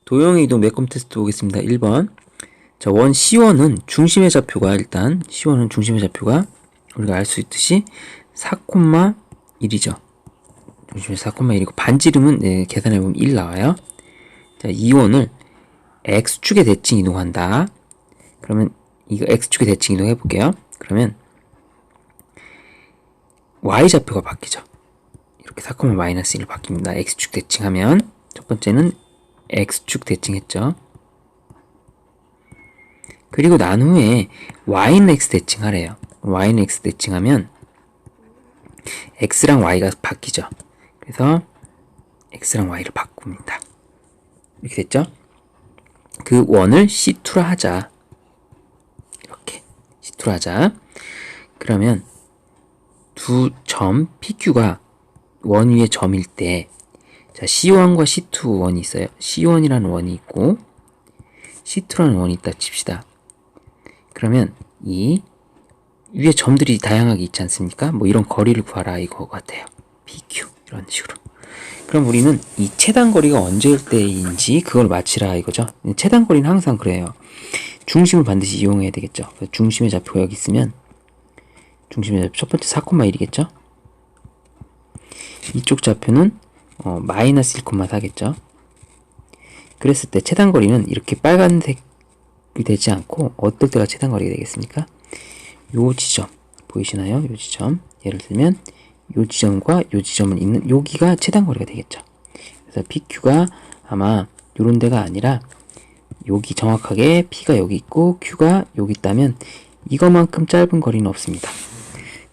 도형의 이동 매컴 테스트 보겠습니다. 1번. 자, 원 C1은 중심의 좌표가 일단 C1은 중심의 좌표가 우리가 알 수 있듯이 4,1이죠. 중심의 4,1이고 반지름은 계산해보면 1 나와요. 자, 이원을 X축의 대칭 이동한다. 그러면 이거 X축의 대칭 이동해 볼게요. 그러면 Y좌표가 바뀌죠. 이렇게 4,-1로 바뀝니다. X축 대칭하면 첫 번째는 X축 대칭했죠. 그리고 난 후에 Y는 X 대칭하래요. Y는 X 대칭하면 X랑 Y가 바뀌죠. 그래서 X랑 Y를 바꿉니다. 이렇게 됐죠? 그 원을 C2로 하자. 이렇게 C2로 하자. 그러면 두 점 PQ가 원 위에 점일 때, 자, C1과 C2 원이 있어요. C1이라는 원이 있고 C2라는 원이 있다 칩시다. 그러면 이 위에 점들이 다양하게 있지 않습니까? 뭐 이런 거리를 구하라 이거 같아요. PQ 이런 식으로. 그럼 우리는 이 최단거리가 언제일 때인지 그걸 맞히라 이거죠. 최단거리는 항상 그래요. 중심을 반드시 이용해야 되겠죠. 중심의 좌표가 여기 있으면 중심의 좌표 첫 번째 4,1이겠죠. 이쪽 좌표는 마이너스 1,4겠죠. 그랬을 때 최단거리는 이렇게 빨간색이 되지 않고 어떨 때가 최단거리가 되겠습니까? 요 지점 보이시나요? 요 지점, 예를 들면 요 지점과 요 지점은 있는 여기가 최단거리가 되겠죠. 그래서 PQ가 아마 요런 데가 아니라 여기 정확하게 P가 여기 있고 Q가 여기 있다면 이거만큼 짧은 거리는 없습니다.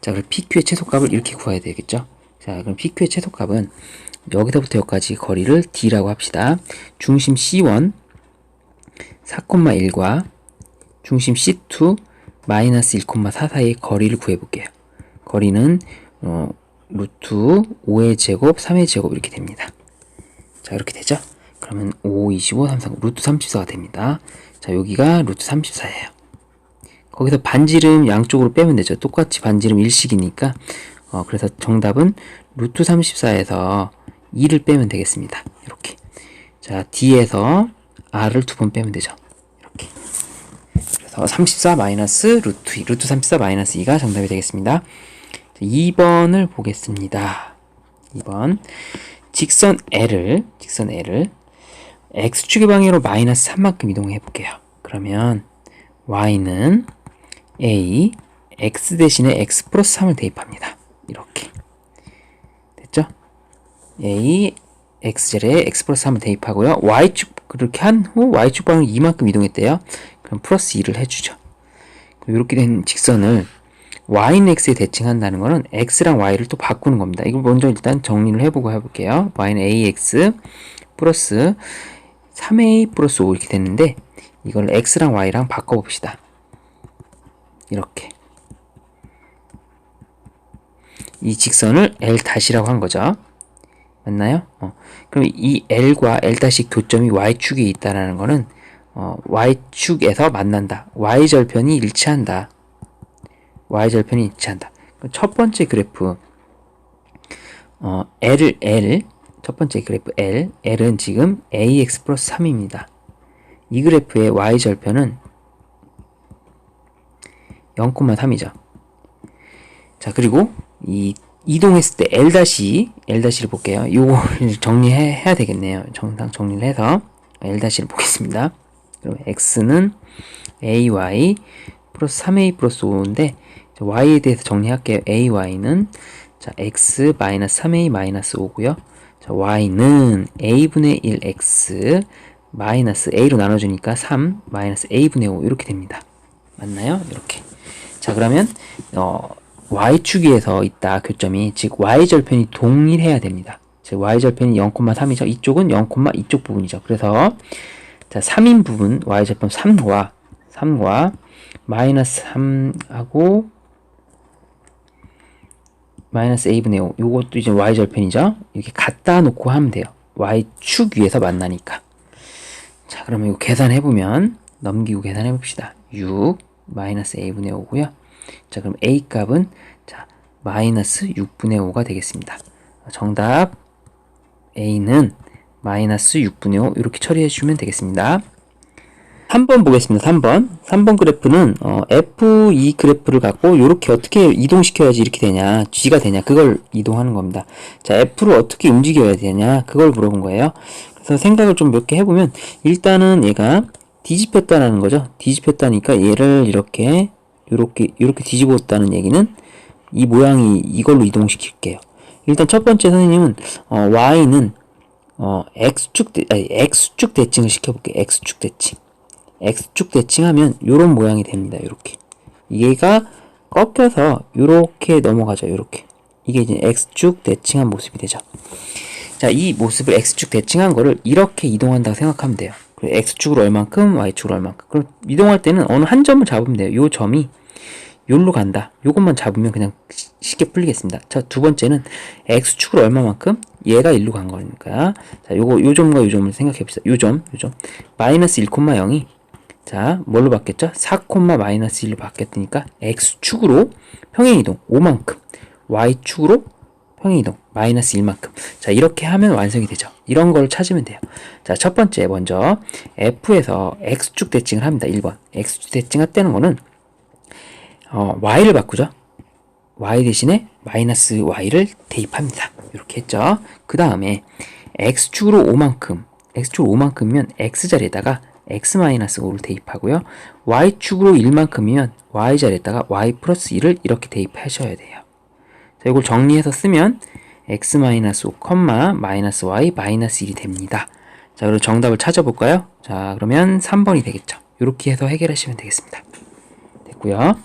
자, 그럼 PQ의 최소값을 이렇게 구해야 되겠죠. 자, 그럼 PQ의 최소값은 여기서부터 여기까지 거리를 D라고 합시다. 중심 C1 4,1과 중심 C2 마이너스 1,4 사이의 거리를 구해볼게요. 거리는 루트 5의 제곱, 3의 제곱 이렇게 됩니다. 자, 이렇게 되죠? 그러면 5, 25, 33, 루트 34가 됩니다. 자, 여기가 루트 34예요. 거기서 반지름 양쪽으로 빼면 되죠. 똑같이 반지름 일식이니까 그래서 정답은 루트 34에서 2를 빼면 되겠습니다. 이렇게. 자, D에서 R을 2번 빼면 되죠. 이렇게. 그래서 34 마이너스 루트 2, 루트 34 마이너스 2가 정답이 되겠습니다. 2번을 보겠습니다. 2번. 직선 L을 X축의 방향으로 마이너스 3만큼 이동해 볼게요. 그러면 Y는 A, X 대신에 X 플러스 3을 대입합니다. 이렇게. 됐죠? A, X제에 X 플러스 3을 대입하고요. Y축, 그렇게 한 후 Y축 방향으로 이만큼 이동했대요. 그럼 플러스 2를 해주죠. 이렇게 된 직선을 Y는 X에 대칭한다는 거는 X랑 Y를 또 바꾸는 겁니다. 이걸 먼저 일단 정리를 해보고 해볼게요. Y는 AX 플러스 3A 플러스 5 이렇게 됐는데 이걸 X랑 Y랑 바꿔봅시다. 이렇게. 이 직선을 L-라고 한 거죠. 맞나요? 그럼 이 L과 L- 교점이 Y축에 있다는 거는 Y축에서 만난다. Y절편이 일치한다. Y절편이 일치한다. 첫 번째 그래프 첫 번째 그래프 L은 지금 AX 플러스 3입니다. 이 그래프의 Y절편은 0,3이죠. 자, 그리고 이동했을 때 L'를 볼게요. 요거를 정리해야 되겠네요. 정리를 해서 L'을 보겠습니다. 그럼 X는 AY 플러스 3A 플러스 5인데 Y에 대해서 정리할게요. AY는 자, X 마이너스 3A 마이너스 5고요. 자, Y는 A분의 1X 마이너스 A로 나눠주니까 3 마이너스 A분의 5 이렇게 됩니다. 맞나요? 이렇게. 자, 그러면 Y축에서 있다 교점이 즉 Y절편이 동일해야 됩니다. 즉 Y절편이 0,3이죠. 이쪽은 0, 이쪽 부분이죠. 그래서 자, 3인 부분 Y절편 3과 마이너스 3하고 마이너스 A분의 5 요것도 이제 Y절편이죠. 이렇게 갖다 놓고 하면 돼요. Y축 위에서 만나니까. 자, 그러면 이거 계산해보면 넘기고 계산해봅시다. 6 마이너스 A분의 5고요. 자, 그럼 A 값은 자, 마이너스 6분의 5가 되겠습니다. 정답 A는 마이너스 6분의 5 이렇게 처리해 주면 되겠습니다. 3번 보겠습니다. 3번 그래프는 F2 그래프를 갖고 이렇게 어떻게 이동시켜야지 이렇게 되냐, G가 되냐, 그걸 이동하는 겁니다. 자, F를 어떻게 움직여야 되냐, 그걸 물어본 거예요. 그래서 생각을 좀 몇 개 해보면, 일단은 얘가 뒤집혔다는 거죠. 뒤집혔다니까 얘를 이렇게 뒤집었다는 얘기는 이 모양이 이걸로 이동시킬게요. 일단 첫 번째 선생님은 Y는 X축 대칭을 시켜볼게요. X축 대칭. X축 대칭하면 요런 모양이 됩니다. 요렇게. 얘가 꺾여서 요렇게 넘어가죠. 요렇게. 이게 이제 X축 대칭한 모습이 되죠. 자, 이 모습을 X축 대칭한 거를 이렇게 이동한다고 생각하면 돼요. 그리고 X축으로 얼만큼, Y축으로 얼만큼. 그럼 이동할 때는 어느 한 점을 잡으면 돼요. 요 점이 요로 간다. 요것만 잡으면 그냥 쉽게 풀리겠습니다. 자, 두 번째는 X축으로 얼마만큼? 얘가 1로 간 거니까. 자, 요 점과 요 점을 생각해 봅시다. 요 점. 마이너스 1,0이 자, 뭘로 바뀌었죠? 4, 마이너스 1로 바뀌었으니까 X축으로 평행이동 5만큼, Y축으로 평행이동 마이너스 1만큼. 자, 이렇게 하면 완성이 되죠. 이런 걸 찾으면 돼요. 자, 첫 번째 먼저 F에서 X축 대칭을 합니다. 1번. X축 대칭 했다는 거는 Y를 바꾸죠. Y 대신에 마이너스 Y를 대입합니다. 이렇게 했죠. 그 다음에 X축으로 5만큼이면 X자리에다가 X-5를 대입하고요. Y축으로 1만큼이면 Y자리에다가 Y 플러스 1을 이렇게 대입하셔야 돼요. 자, 이걸 정리해서 쓰면 X-5, 마이너스 Y, 마이너스 1이 됩니다. 자, 그리고 정답을 찾아볼까요? 자, 그러면 3번이 되겠죠. 이렇게 해서 해결하시면 되겠습니다. 됐고요.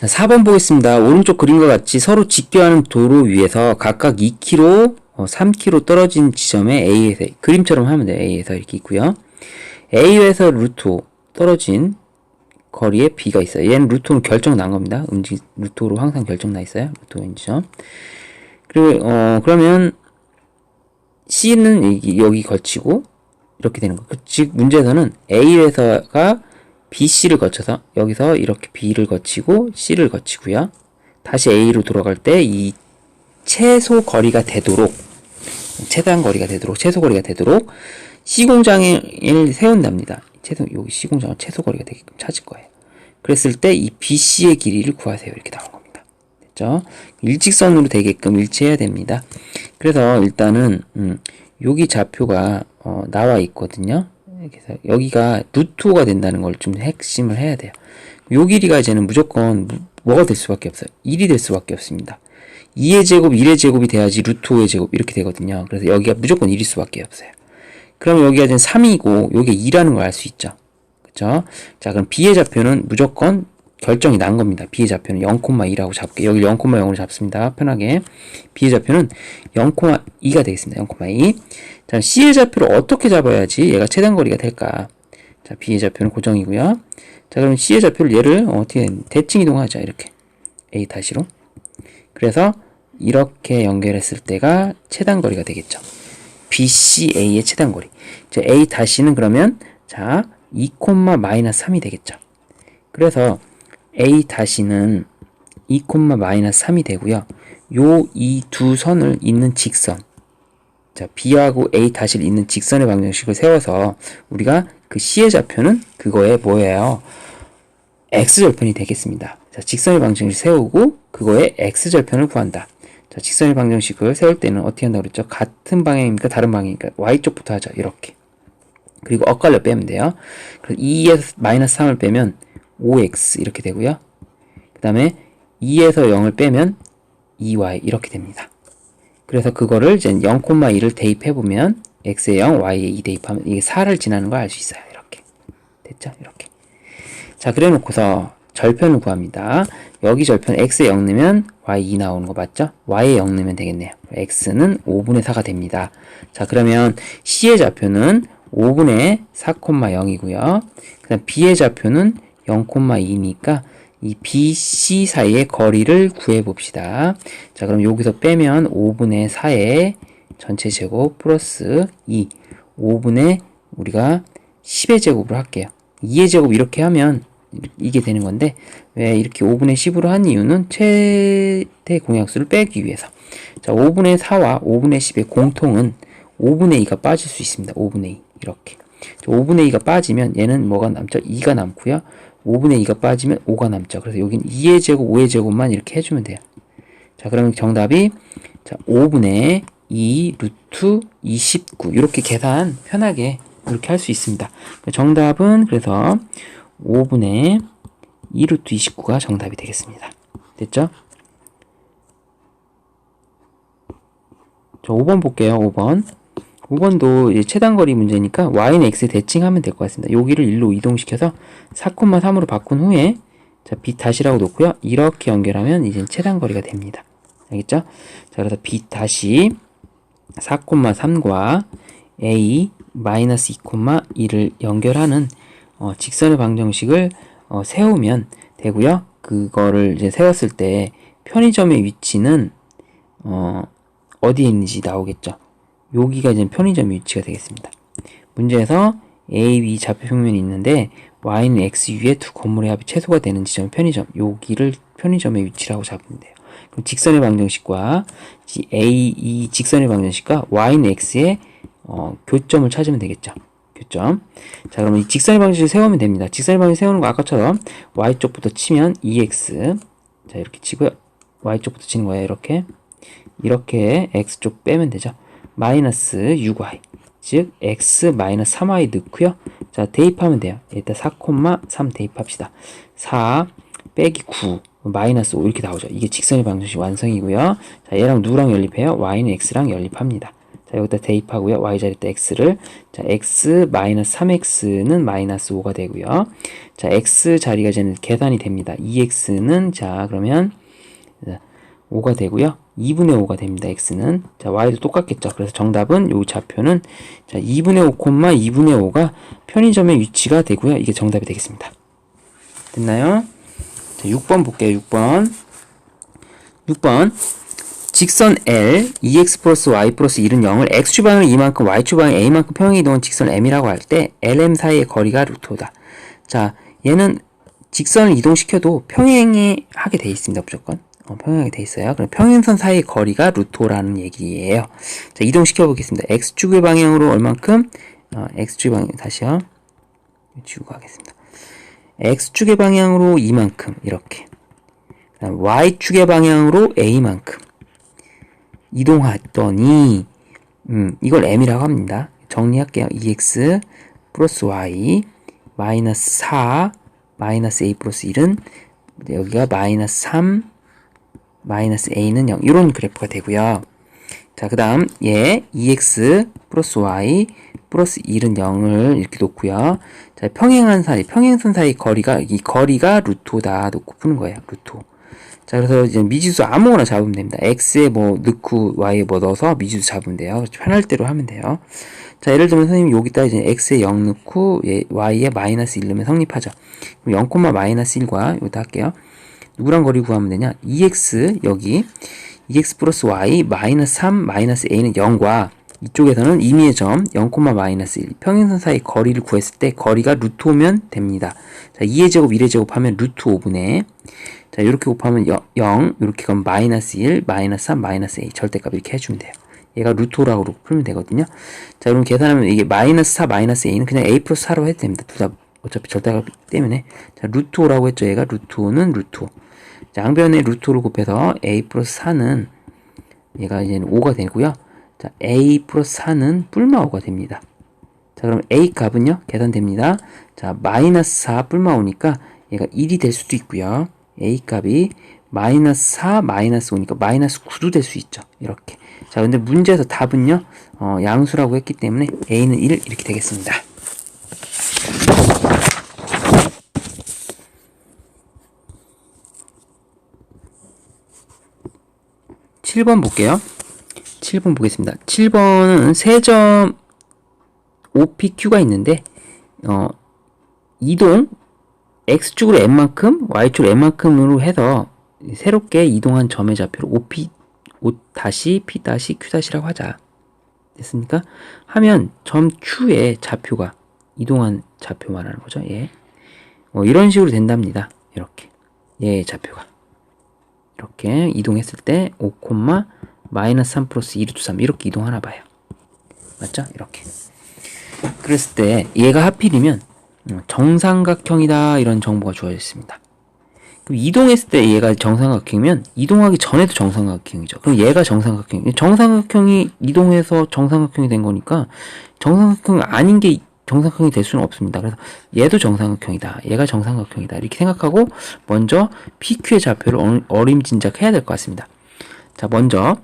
4번 보겠습니다. 오른쪽 그림과 같이 서로 직교하는 도로 위에서 각각 2km, 3km 떨어진 지점에 A에서 그림처럼 하면 돼요. A에서 이렇게 있고요. A에서 루트 5 떨어진 거리에 B가 있어요. 얘는 루트 5는 결정 난 겁니다. 루트 5로 항상 결정 나 있어요. 루트 5인지점. 그리고 그러면 C는 여기 거치고 이렇게 되는 거예요. 즉 문제에서는 A에서가 BC를 거쳐서 여기서 이렇게 B를 거치고 C를 거치고요. 다시 A로 돌아갈 때 이 최소 거리가 되도록 최소 거리가 되도록 C 공장을 세운답니다. 여기 C 공장은 최소 거리가 되게끔 찾을 거예요. 그랬을 때 이 BC의 길이를 구하세요. 이렇게 나온 겁니다. 됐죠? 일직선으로 되게끔 일치해야 됩니다. 그래서 일단은 여기 좌표가 나와 있거든요. 그래서 여기가 루트 5가 된다는 걸 좀 핵심을 해야 돼요. 요 길이가 이제는 무조건 뭐가 될 수밖에 없어요. 1이 될 수밖에 없습니다. 2의 제곱, 1의 제곱이 돼야지 루트 5의 제곱 이렇게 되거든요. 그래서 여기가 무조건 1일 수밖에 없어요. 그럼 여기가 이제 3이고 여기가 2라는 걸 알 수 있죠. 그쵸? 자, 그럼 B의 좌표는 무조건 결정이 난 겁니다. B의 좌표는 0,2라고 잡을게요. 여기 0,0으로 잡습니다. 편하게. B의 좌표는 0,2가 되겠습니다. 0,2. 자, C의 좌표를 어떻게 잡아야지 얘가 최단거리가 될까? 자, B의 좌표는 고정이고요. 자, 그럼 C의 좌표를 얘를 어떻게 대칭 이동하자. 이렇게. A 다시로. 그래서 이렇게 연결했을 때가 최단거리가 되겠죠. BCA의 최단거리. 자, A 다시는 그러면 자, 2, 마이너스 3이 되겠죠. 그래서 A 다시는 2, 마이너스 3이 되고요. 이 두 선을 잇는 직선. 자, B하고 A 다시를 잇는 직선의 방정식을 세워서 우리가 그 C의 좌표는 그거에 뭐예요? X절편이 되겠습니다. 자, 직선의 방정식을 세우고 그거에 X절편을 구한다. 자, 직선의 방정식을 세울 때는 어떻게 한다고 그랬죠? 같은 방향입니까? 다른 방향입니까? Y쪽부터 하자. 이렇게. 그리고 엇갈려 빼면 돼요. 그래서 2에서 마이너스 3을 빼면 5x 이렇게 되고요. 그 다음에 2에서 0을 빼면 2y 이렇게 됩니다. 그래서 그거를 이제 0,2를 대입해보면 x에 0, y에 2 대입하면 이게 4를 지나는 걸 알 수 있어요. 이렇게. 됐죠? 이렇게. 자, 그래 놓고서 절편을 구합니다. 여기 절편 x에 0 넣으면 y 2 나오는 거 맞죠? y에 0 넣으면 되겠네요. x는 5분의 4가 됩니다. 자, 그러면 c의 좌표는 5분의 4,0이고요. 그 다음 b의 좌표는 0,2니까 이 BC 사이의 거리를 구해봅시다. 자, 그럼 여기서 빼면 5분의 4의 전체 제곱 플러스 2, 5분의 우리가 10의 제곱으로 할게요. 2의 제곱 이렇게 하면 이게 되는 건데 왜 이렇게 5분의 10으로 한 이유는 최대 공약수를 빼기 위해서. 자, 5분의 4와 5분의 10의 공통은 5분의 2가 빠질 수 있습니다. 5분의 2 이렇게 5분의 2가 빠지면 얘는 뭐가 남죠? 2가 남고요. 5분의 2가 빠지면 5가 남죠. 그래서 여기는 2의 제곱, 5의 제곱만 이렇게 해주면 돼요. 자, 그러면 정답이 자 5분의 2 루트 29 이렇게 계산 편하게 이렇게 할 수 있습니다. 정답은 그래서 5분의 2 루트 29가 정답이 되겠습니다. 됐죠? 자, 5번 볼게요. 5번. 5번도 이제 최단거리 문제니까 y는 x에 대칭하면 될 것 같습니다. 여기를 1로 이동시켜서 4,3으로 바꾼 후에 자, b 다시라고 놓고요. 이렇게 연결하면 이제 최단거리가 됩니다. 알겠죠? 자, 그래서 b 다시 4,3과 a 마이너스 2,2를 연결하는 직선의 방정식을 세우면 되고요. 그거를 이제 세웠을 때 편의점의 위치는 어디에 있는지 나오겠죠. 여기가 이제 편의점 위치가 되겠습니다. 문제에서 A, B 좌표 평면이 있는데 Y는 X 위에 두 건물의 합이 최소가 되는 지점이 편의점. 여기를 편의점의 위치라고 잡으면 돼요. 그럼 직선의 방정식과 이 직선의 방정식과 Y는 X의 교점을 찾으면 되겠죠. 교점. 자, 그러면 이 직선의 방정식을 세우면 됩니다. 직선의 방정식 세우는 거 아까처럼 Y쪽부터 치면 2X. 자, 이렇게 치고요. Y쪽부터 치는 거예요. 이렇게 X쪽 빼면 되죠. 마이너스 6y 즉 x 마이너스 3y 넣고요. 자, 대입하면 돼요. 일단 4,3 대입합시다. 4 빼기 9 마이너스 5 이렇게 나오죠. 이게 직선의 방정식 완성이고요. 자, 얘랑 누구랑 연립해요? y는 x랑 연립합니다. 자, 여기다 대입하고요. y 자리에다 x를 자, x 마이너스 3x는 마이너스 5가 되고요. 자, x 자리가 이제는 계산이 됩니다. 2x는 자, 그러면 5가 되고요. 2분의 5가 됩니다. x는. 자, y도 똑같겠죠. 그래서 정답은 요 좌표는 자, 2분의 5, 2분의 5가 편의점의 위치가 되고요. 이게 정답이 되겠습니다. 됐나요? 자, 6번 볼게요. 6번. 직선 L, 2x 플러스 y 플러스 1은 0을 x축방향으로 이만큼, y축방향 a만큼 평행 이동한 직선 m이라고 할 때 LM 사이의 거리가 루트다. 자, 얘는 직선을 이동시켜도 평행이 하게 돼 있습니다. 무조건. 평행하게 돼 있어요. 그럼 평행선 사이의 거리가 루토라는 얘기예요. 자, 이동시켜 보겠습니다. x축의 방향으로 얼만큼? x축의 방향 다시요. 지우고 가겠습니다. x축의 방향으로 이만큼 이렇게. 그다음 y축의 방향으로 a만큼 이동했더니 이걸 m이라고 합니다. 정리할게요. 2x 플러스 y 마이너스 4 마이너스 a 플러스 1은 여기가 마이너스 3 마이너스 a는 0 이런 그래프가 되고요. 자, 그 다음 얘 2x 플러스 y 플러스 1은 0을 이렇게 놓고요. 자, 평행한 사이, 평행선 사이 거리가 이 거리가 루토다 놓고 푸는 거예요. 루토. 자, 그래서 이제 미지수 아무거나 잡으면 됩니다. x에 뭐 넣고 y에 뭐 넣어서 미지수 잡으면 돼요. 편할 대로 하면 돼요. 자, 예를 들면 선생님이 여기다 이제 x에 0 넣고 y에 마이너스 1 넣으면 성립하죠. 그럼 0, 마이너스 1과 여기다 할게요. 누구랑 거리 구하면 되냐? 2x 여기 2x 플러스 y 마이너스 3 마이너스 a는 0과 이쪽에서는 임의의 점 0, 마이너스 1 평행선 사이 거리를 구했을 때 거리가 루트 오면 됩니다. 자, 2의 제곱 1의 제곱 하면 루트 5분의 자, 이렇게 곱하면 0 이렇게 가면 마이너스 1 마이너스 3 마이너스 a 절대값 이렇게 해주면 돼요. 얘가 루트 5라고 풀면 되거든요. 자, 그럼 계산하면 이게 마이너스 4 마이너스 a는 그냥 a 플러스 4로 해도 됩니다. 둘 다 어차피 절대값 때문에 자, 루트 5라고 했죠. 얘가 루트 5는 루트 5 자, 양변에 루트 5를 곱해서 a 플러스 4는 얘가 이제 5가 되고요. 자, a 플러스 4는 뿔마 5가 됩니다. 자, 그럼 a 값은요 계산됩니다. 자, 마이너스 4 뿔마 5니까 얘가 1이 될 수도 있고요. a 값이 마이너스 4 마이너스 5니까 마이너스 9도 될 수 있죠. 이렇게. 자, 근데 문제에서 답은요 양수라고 했기 때문에 a는 1 이렇게 되겠습니다. 7번 볼게요. 7번 보겠습니다. 7번은 세점 OPQ가 있는데 이동 X축으로 N만큼 Y축으로 N만큼으로 해서 새롭게 이동한 점의 좌표를 OP P-Q'라고 하자. 됐습니까? 하면 점 Q의 좌표가 이동한 좌표 말하는 거죠. 예. 이런 식으로 된답니다. 이렇게. 얘의 좌표가. 이렇게 이동했을 때 5, 마이너스 3 플러스 2 루트 3 이렇게 이동하나 봐요. 맞죠? 이렇게. 그랬을 때 얘가 하필이면 정삼각형이다 이런 정보가 주어졌습니다. 그럼 이동했을 때 얘가 정삼각형이면 이동하기 전에도 정삼각형이죠. 그럼 얘가 정삼각형. 정삼각형이 이동해서 정삼각형이 된 거니까 정삼각형이 아닌 게 정삼각형이 될 수는 없습니다. 그래서 얘도 정삼각형이다. 얘가 정삼각형이다. 이렇게 생각하고 먼저 PQ의 좌표를 어림짐작해야 될 것 같습니다. 자, 먼저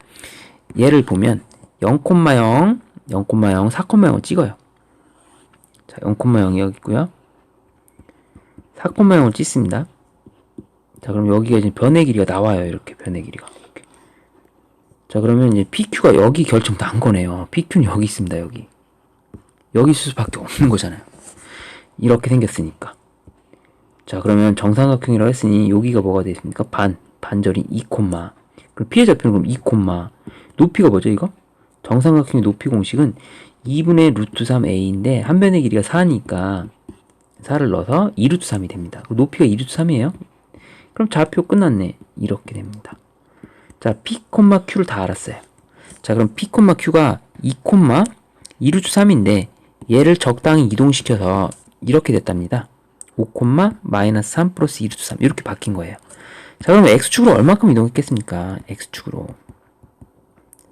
얘를 보면 0,0, 0,0, 4,0을 찍어요. 자, 0,0이 여기 있고요. 4,0을 찍습니다. 자, 그럼 여기가 이제 변의 길이가 나와요. 이렇게 변의 길이가. 이렇게. 자, 그러면 이제 PQ가 여기 결정난 거네요. PQ는 여기 있습니다. 여기. 여기 있을 수밖에 없는 거잖아요. 이렇게 생겼으니까. 자, 그러면 정삼각형이라고 했으니 여기가 뭐가 되겠습니까? 반절이 2, 그럼 P의 좌표는 그럼 2, 높이가 뭐죠, 이거? 정삼각형의 높이 공식은 2분의 루트 3a인데 한 변의 길이가 4니까 4를 넣어서 2 루트 3이 됩니다. 높이가 2 루트 3이에요. 그럼 좌표 끝났네. 이렇게 됩니다. 자, P, Q를 다 알았어요. 자, 그럼 P, Q가 2, 2 루트 3인데 얘를 적당히 이동시켜서 이렇게 됐답니다. 5, 마이너스 3 플러스 2 루트 3 이렇게 바뀐 거예요. 자, 그러면 X축으로 얼마큼 이동했겠습니까? X축으로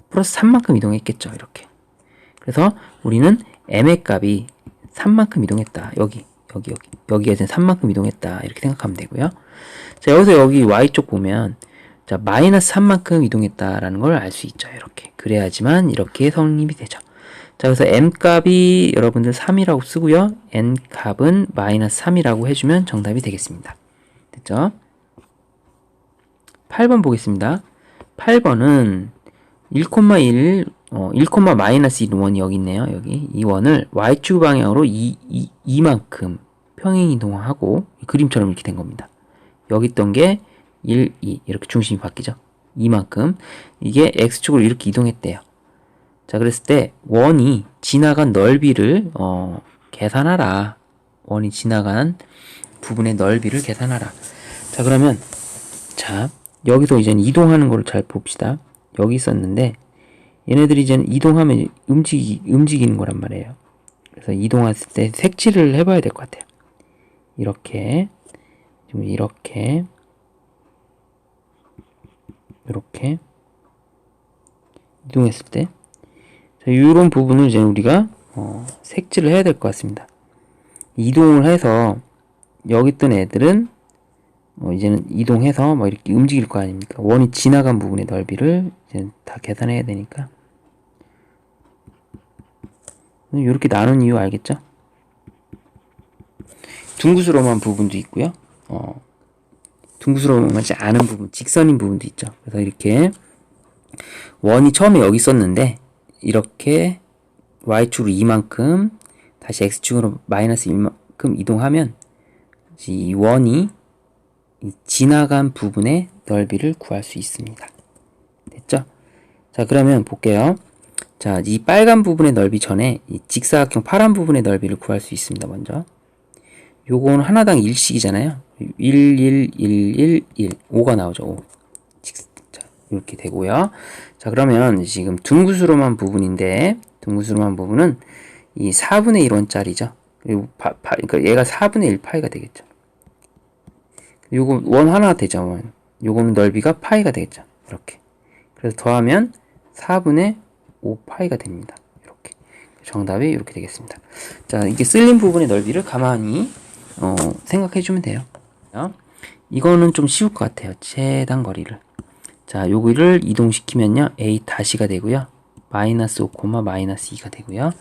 플러스 3만큼 이동했겠죠. 이렇게. 그래서 우리는 M의 값이 3만큼 이동했다. 여기가 이제 3만큼 이동했다. 이렇게 생각하면 되고요. 자, 여기서 여기 Y쪽 보면 자, 마이너스 3만큼 이동했다라는 걸 알 수 있죠. 이렇게. 그래야지만 이렇게 성립이 되죠. 자, 그래서 M 값이 여러분들 3이라고 쓰고요. N 값은 마이너스 3이라고 해주면 정답이 되겠습니다. 됐죠? 8번 보겠습니다. 8번은 1,1, 1, 마이너스 1원이 여기 있네요. 여기. 이 원을 Y축 방향으로 2만큼 평행 이동하고 그림처럼 이렇게 된 겁니다. 여기 있던 게 1, 2 이렇게 중심이 바뀌죠. 이만큼 이게 X축으로 이렇게 이동했대요. 자, 그랬을 때 원이 지나간 넓이를 계산하라. 원이 지나간 부분의 넓이를 계산하라. 자, 그러면 자, 여기서 이제 이동하는 거를 잘 봅시다. 여기 있었는데 얘네들이 이제 이동하면 움직이는 거란 말이에요. 그래서 이동했을 때 색칠을 해봐야 될 것 같아요. 이렇게 이렇게 이동했을 때 자, 이런 부분을 이제 우리가 색칠을 해야 될 것 같습니다. 이동을 해서 여기 있던 애들은 이제는 이동해서 뭐 이렇게 움직일 거 아닙니까? 원이 지나간 부분의 넓이를 이제 다 계산해야 되니까 이렇게 나눈 이유 알겠죠? 둥그스러운 부분도 있고요. 둥그스러움하지 않은 부분, 직선인 부분도 있죠. 그래서 이렇게 원이 처음에 여기 있었는데 이렇게 Y축으로 이만큼 다시 X축으로 마이너스 1만큼 이동하면 이 원이 지나간 부분의 넓이를 구할 수 있습니다. 됐죠? 자, 그러면 볼게요. 자, 이 빨간 부분의 넓이 전에 이 직사각형 파란 부분의 넓이를 구할 수 있습니다. 먼저 요거는 하나당 1씩이잖아요. 1, 1, 1, 1, 1 5가 나오죠. 5. 자, 이렇게 되고요. 자, 그러면 지금 둥그스름한 부분인데 둥그스름한 부분은 이 4분의 1원짜리죠. 그리고 그러니까 얘가 4분의 1 파이가 되겠죠. 요거 원 하나 되죠. 원. 요거는 넓이가 파이가 되겠죠. 이렇게. 그래서 더하면 4분의 5 파이가 됩니다. 이렇게. 정답이 이렇게 되겠습니다. 자, 이게 쓸린 부분의 넓이를 가만히 생각해 주면 돼요. 이거는 좀 쉬울 것 같아요. 최단 거리를. 자, 요거를 이동시키면요. A 다시가 되고요. 마이너스 5, 마이너스 2가 되고요.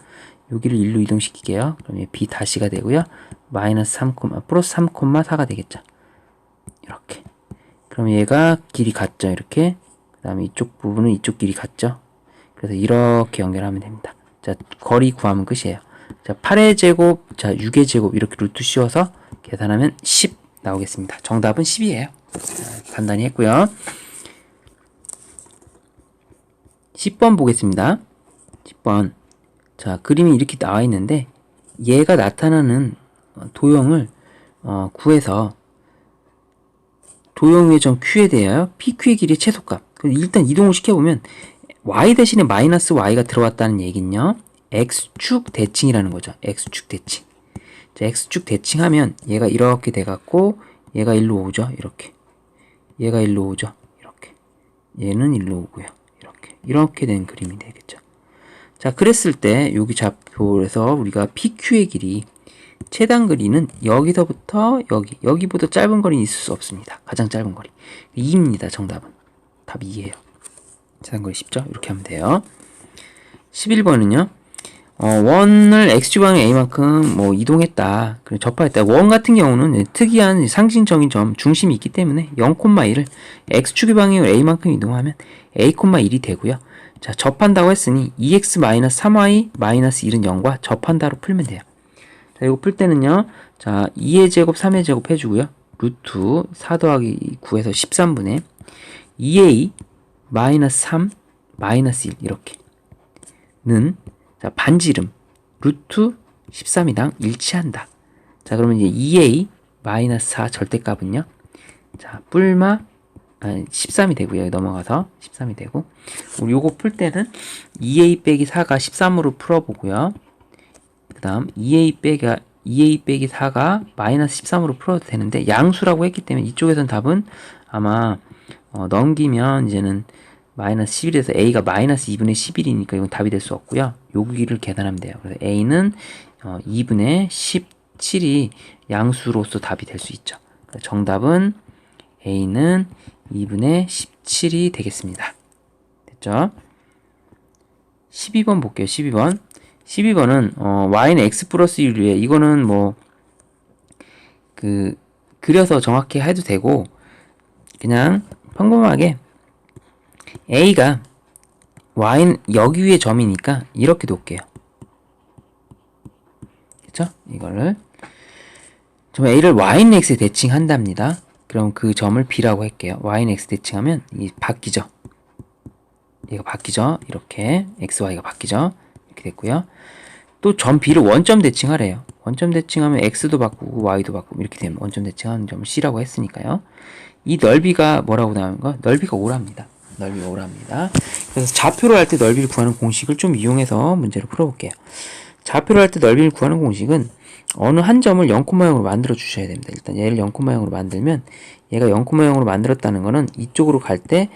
여기를 1로 이동시킬게요. 그럼 B 다시가 되고요. 마이너스 3, 플러스 3, 4가 되겠죠. 이렇게. 그럼 얘가 길이 같죠. 이렇게. 그 다음에 이쪽 부분은 이쪽 길이 같죠. 그래서 이렇게 연결하면 됩니다. 자, 거리 구하면 끝이에요. 자, 8의 제곱, 자, 6의 제곱 이렇게 루트 씌워서 계산하면 10 나오겠습니다. 정답은 10이에요. 자, 간단히 했고요. 10번 보겠습니다. 10번. 자, 그림이 이렇게 나와 있는데 얘가 나타나는 도형을 구해서 도형 외전 Q에 대하여 PQ의 길이의 최소값. 일단 이동을 시켜보면 Y 대신에 마이너스 Y가 들어왔다는 얘기는요. x축 대칭이라는 거죠. x축 대칭. 자, x축 대칭하면 얘가 이렇게 돼갖고 얘가 일로 오죠. 이렇게. 얘가 일로 오죠. 이렇게. 얘는 일로 오고요. 이렇게 된 그림이 되겠죠. 자, 그랬을 때 여기 좌표에서 우리가 PQ의 길이 최단 거리는 여기서부터 여기보다 짧은 거리는 있을 수 없습니다. 가장 짧은 거리 2입니다. 정답은 답 2예요. 최단 거리 쉽죠? 이렇게 하면 돼요. 11번은요. 원을 x축방향 a만큼 뭐 이동했다. 그리고 접하였다. 원 같은 경우는 특이한 상징적인 점 중심이 있기 때문에 0,1을 x축의 방향으로 a만큼 이동하면 a,1이 되고요. 자, 접한다고 했으니 2x-3y-1은 0과 접한다로 풀면 돼요. 자, 이거 풀 때는요. 자, 2의 제곱, 3의 제곱 해주고요. 루트 4 더하기 9에서 13분의 2a -3 -1 이렇게 는 자, 반지름 루트 13이랑 일치한다. 자, 그러면 이제 2a -4 절대값은요. 자, 뿔마 13이 되고요. 여기 넘어가서 13이 되고 우리 요거 풀 때는 2a 빼기 4가 13으로 풀어보고요. 그 다음 2a 빼기 4가 -13으로 풀어도 되는데 양수라고 했기 때문에 이쪽에선 답은 아마 넘기면 이제는 -11에서 a가 -2분의 11이니까 이건 답이 될 수 없고요. 여기를 계산하면 돼요. 그래서 a는 2분의 17이 양수로서 답이 될 수 있죠. 정답은 a는 2분의 17이 되겠습니다. 됐죠? 12번 볼게요. 12번은 y는 x 플러스 1위에 이거는 뭐 그려서 정확히 해도 되고 그냥 평범하게 a가 y는 여기 위에 점이니까 이렇게 놓을게요. 그쵸? 이거를 점 a를 y는 x에 대칭한답니다. 그럼 그 점을 b라고 할게요. y는 x 대칭하면 이 바뀌죠. 얘가 바뀌죠. 이렇게 xy가 바뀌죠. 이렇게 됐고요. 또 점 b를 원점 대칭하래요. 원점 대칭하면 x도 바꾸고 y도 바꾸고 이렇게 되면 원점 대칭하는 점을 c라고 했으니까요. 이 넓이가 뭐라고 나오는 거? 넓이가 오랍니다. 넓이가 오랍니다. 그래서 좌표로 할 때 넓이를 구하는 공식을 좀 이용해서 문제를 풀어볼게요. 좌표로 할 때 넓이를 구하는 공식은 어느 한 점을 0,0으로 만들어 주셔야 됩니다. 일단 얘를 0,0으로 만들면 얘가 0,0으로 만들었다는 거는 이쪽으로 갈 때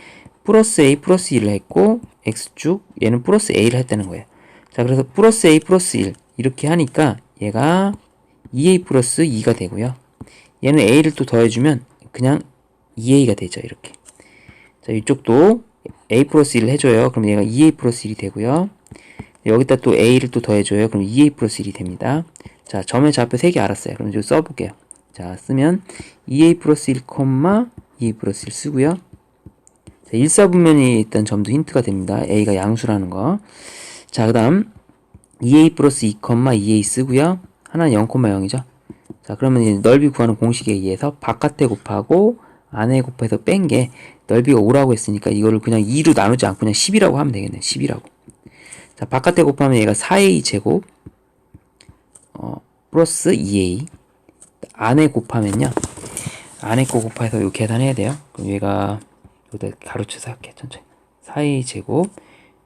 플러스 a 플러스 1을 했고 x축 얘는 플러스 a를 했다는 거예요. 자, 그래서 플러스 a 플러스 1 이렇게 하니까 얘가 2a 플러스 2가 되고요. 얘는 a를 또 더해주면 그냥 2a가 되죠. 이렇게. 자, 이쪽도 a 플러스 1을 해줘요. 그럼 얘가 2a 플러스 1이 되고요. 여기다 또 a를 또 더해줘요. 그럼 2a 플러스 1이 됩니다. 자, 점의 좌표 3개 알았어요. 그럼 이거 써볼게요. 자, 쓰면 2a 플러스 1, 2a 플러스 1 쓰고요. 자, 일사분면이 있던 점도 힌트가 됩니다. a가 양수라는 거. 자, 그 다음 2a 플러스 2, 2a 쓰고요. 하나는 0,0이죠. 자, 그러면 이제 넓이 구하는 공식에 의해서 바깥에 곱하고 안에 곱해서 뺀 게 넓이가 5라고 했으니까 이거를 그냥 2로 나누지 않고 그냥 10이라고 하면 되겠네. 10이라고. 자, 바깥에 곱하면 얘가 4a 제곱 플러스 2a 안에 곱하면요. 안에 거 곱해서 이거 계산해야 돼요. 그럼 얘가 여기다 가로쳐서 할게요. 천천히. 4a 제곱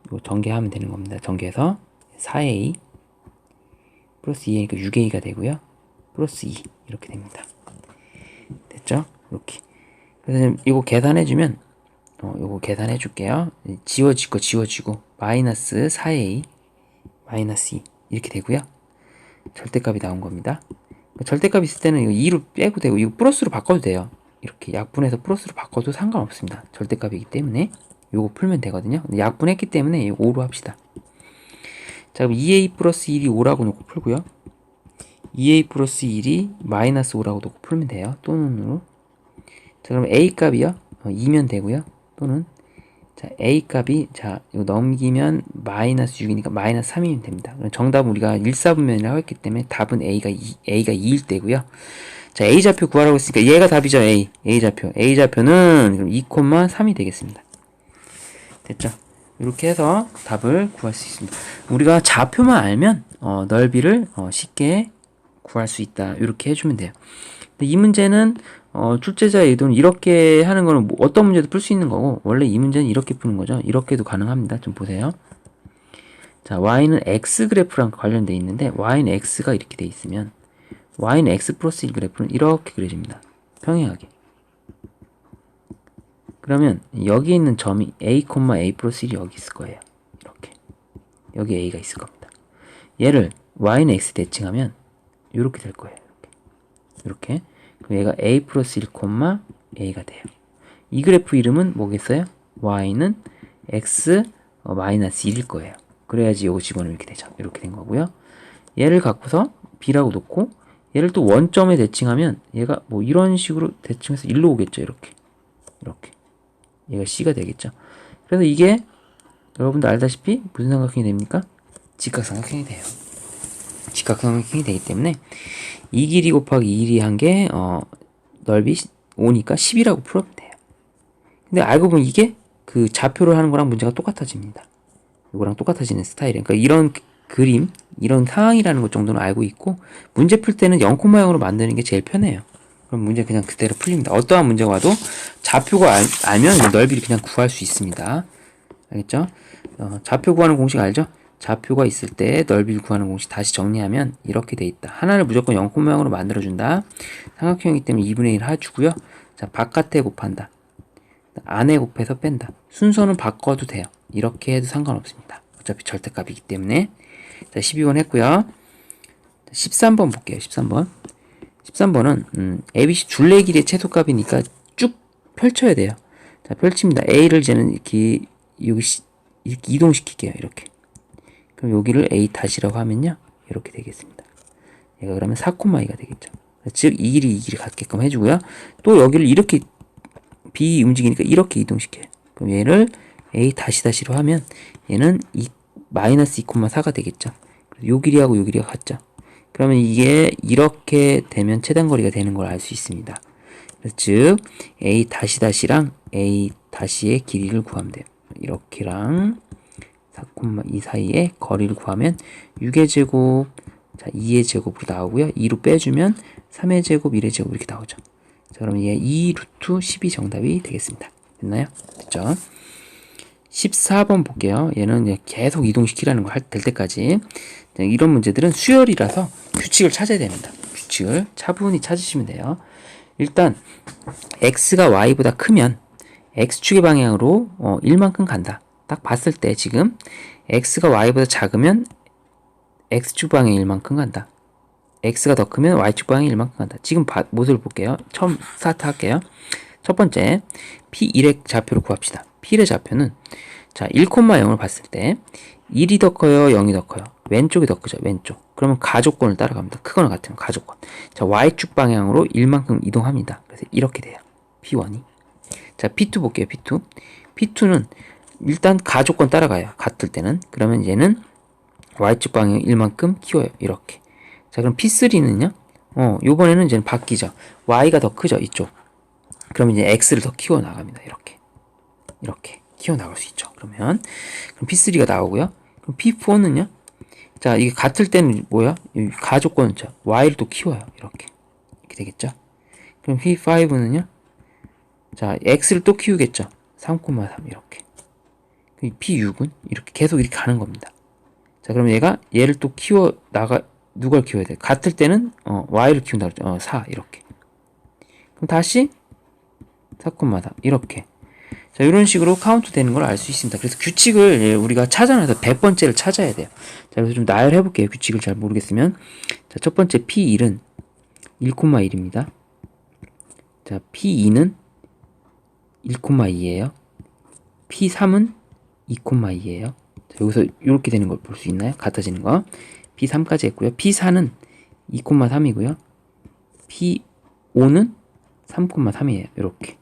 이거 전개하면 되는 겁니다. 전개해서 4a 플러스 2a니까 6a가 되고요. 플러스 2 이렇게 됩니다. 됐죠? 이렇게. 그래서 이거 계산해주면 이거 계산해 줄게요. 지워질 거 지워지고 마이너스 4a 마이너스 2 이렇게 되고요. 절대값이 나온 겁니다. 절대값 있을 때는 이거 2로 빼고 되고 이거 플러스로 바꿔도 돼요. 이렇게 약분해서 플러스로 바꿔도 상관없습니다. 절대값이기 때문에 요거 풀면 되거든요. 근데 약분했기 때문에 5로 합시다. 자, 그럼 2a 플러스 1이 5라고 놓고 풀고요. 2a 플러스 1이 마이너스 5라고 놓고 풀면 돼요. 또는으로. 자, 그럼 a 값이요. 2면 되고요. 또는 자, a 값이 자, 이거 넘기면 마이너스 6이니까 마이너스 3이면 됩니다. 그럼 정답은 우리가 일사분면이라고 했기 때문에 답은 a가 2일 때고요. 자, a 좌표 구하라고 했으니까 얘가 답이죠. a 좌표. a 좌표는 그럼 2,3이 되겠습니다. 됐죠? 이렇게 해서 답을 구할 수 있습니다. 우리가 좌표만 알면 넓이를 쉽게 구할 수 있다. 이렇게 해주면 돼요. 근데 이 문제는 출제자의 의도는 이렇게 하는 거는 뭐 어떤 문제도 풀 수 있는 거고 원래 이 문제는 이렇게 푸는 거죠. 이렇게도 가능합니다. 좀 보세요. 자, y는 x 그래프랑 관련돼 있는데 y는 x가 이렇게 돼 있으면 y는 x 플러스 1 그래프는 이렇게 그려집니다. 평행하게. 그러면 여기 있는 점이 a, a 플러스 1이 여기 있을 거예요. 이렇게. 여기 a가 있을 겁니다. 얘를 y는 x 대칭하면 이렇게 될 거예요. 이렇게. 그럼 얘가 a 플러스 1, a가 돼요. 이 그래프 이름은 뭐겠어요? y는 x 마이너스 1일 거예요. 그래야지 요거 집어넣으면 이렇게 되죠. 이렇게 된 거고요. 얘를 갖고서 b라고 놓고 얘를 또 원점에 대칭하면 얘가 뭐 이런 식으로 대칭해서 1로 오겠죠. 이렇게. 얘가 c가 되겠죠. 그래서 이게 여러분도 알다시피 무슨 삼각형이 됩니까? 직각삼각형이 돼요. 직각삼각형이 되기 때문에 이 길이 곱하기 이 길이 한 게 넓이 5니까 10이라고 풀어면 돼요. 근데 알고 보면 이게 그 좌표를 하는 거랑 문제가 똑같아집니다. 이거랑 똑같아지는 스타일이에요. 그러니까 이런 그림, 이런 상황이라는 것 정도는 알고 있고 문제 풀 때는 0,0으로 만드는 게 제일 편해요. 그럼 문제 그냥 그대로 풀립니다. 어떠한 문제가 와도 좌표가 알면 넓이를 그냥 구할 수 있습니다. 알겠죠? 좌표 구하는 공식 알죠? 좌표가 있을 때 넓이를 구하는 공식 다시 정리하면 이렇게 돼 있다. 하나를 무조건 0,0으로 만들어준다. 삼각형이기 때문에 2분의 1 해주고요. 자, 바깥에 곱한다. 안에 곱해서 뺀다. 순서는 바꿔도 돼요. 이렇게 해도 상관없습니다. 어차피 절대값이기 때문에. 자, 12번 했고요. 13번 볼게요. 13번. 13번은 ABC 둘레 길이의 최소값이니까 쭉 펼쳐야 돼요. 자, 펼칩니다. A를 이제는 이렇게 이렇게 이동시킬게요. 이렇게. 그럼 여기를 A 다시라고 하면요. 이렇게 되겠습니다. 얘가 그러면 4,2가 되겠죠. 즉, 이 길이 같게끔 해주고요. 또 여기를 이렇게 B 움직이니까 이렇게 이동시켜요. 그럼 얘를 A 다시로 하면 얘는 마이너스 2,4가 되겠죠. 요 길이하고 요 길이가 같죠. 그러면 이게 이렇게 되면 최단거리가 되는 걸 알 수 있습니다. 그래서 즉 A 다시랑 A 다시의 길이를 구하면 돼요. 이렇게랑 4,2 사이의 거리를 구하면 6의 제곱, 자 2의 제곱으로 나오고요. 2로 빼주면 3의 제곱, 1의 제곱 이렇게 나오죠. 자, 그러면 얘 2 루트 10이 정답이 되겠습니다. 됐나요? 됐죠? 14번 볼게요. 얘는 계속 이동시키라는 거 될 때까지. 이런 문제들은 수열이라서 규칙을 찾아야 됩니다. 규칙을 차분히 찾으시면 돼요. 일단 x가 y보다 크면 x축의 방향으로 1만큼 간다. 딱 봤을 때 지금 x가 y보다 작으면 x축 방향 1만큼 간다. x가 더 크면 y축 방향 1만큼 간다. 지금 모습을 볼게요. 처음 스타트 할게요. 첫 번째 p1의 좌표를 구합시다. p1의 좌표는 자 1,0을 봤을 때 1이 더 커요? 0이 더 커요? 왼쪽이 더 크죠? 왼쪽. 그러면 가족권을 따라갑니다. 크거나 같으면 가족권. 자 y축 방향으로 1만큼 이동합니다. 그래서 이렇게 돼요. p1이. 자 p2 볼게요. p2. p2는 일단 가족권 따라가요. 같을 때는. 그러면 얘는 y축 방향 1만큼 키워요. 이렇게. 자 그럼 p3는요? 요번에는 이제 바뀌죠. y가 더 크죠? 이쪽. 그러면 이제 x를 더 키워 나갑니다. 이렇게 키워 나갈 수 있죠. 그럼 p3가 나오고요. 그럼 p4는요? 자, 이게 같을 때는 뭐야? 가족권은 y를 또 키워요. 이렇게 되겠죠. 그럼 p5는요? 자, x를 또 키우겠죠. 3,3 이렇게. p6은 이렇게 계속 이렇게 가는 겁니다. 자, 그럼 얘를 또 누굴 키워야 돼? 같을 때는 y를 키운다 그랬죠. 4 이렇게. 그럼 다시 4,3 이렇게. 자, 이런 식으로 카운트 되는 걸 알 수 있습니다. 그래서 규칙을 우리가 찾아내서 100번째를 찾아야 돼요. 자, 그래서 좀 나열해 볼게요. 규칙을 잘 모르겠으면. 자, 첫 번째 P1은 1,1입니다. 자, P2는 1,2예요. P3은 2,2예요. 자, 여기서 이렇게 되는 걸 볼 수 있나요? 같아지는 거. P3까지 했고요. P4는 2,3이고요. P5는 3,3이에요. 이렇게.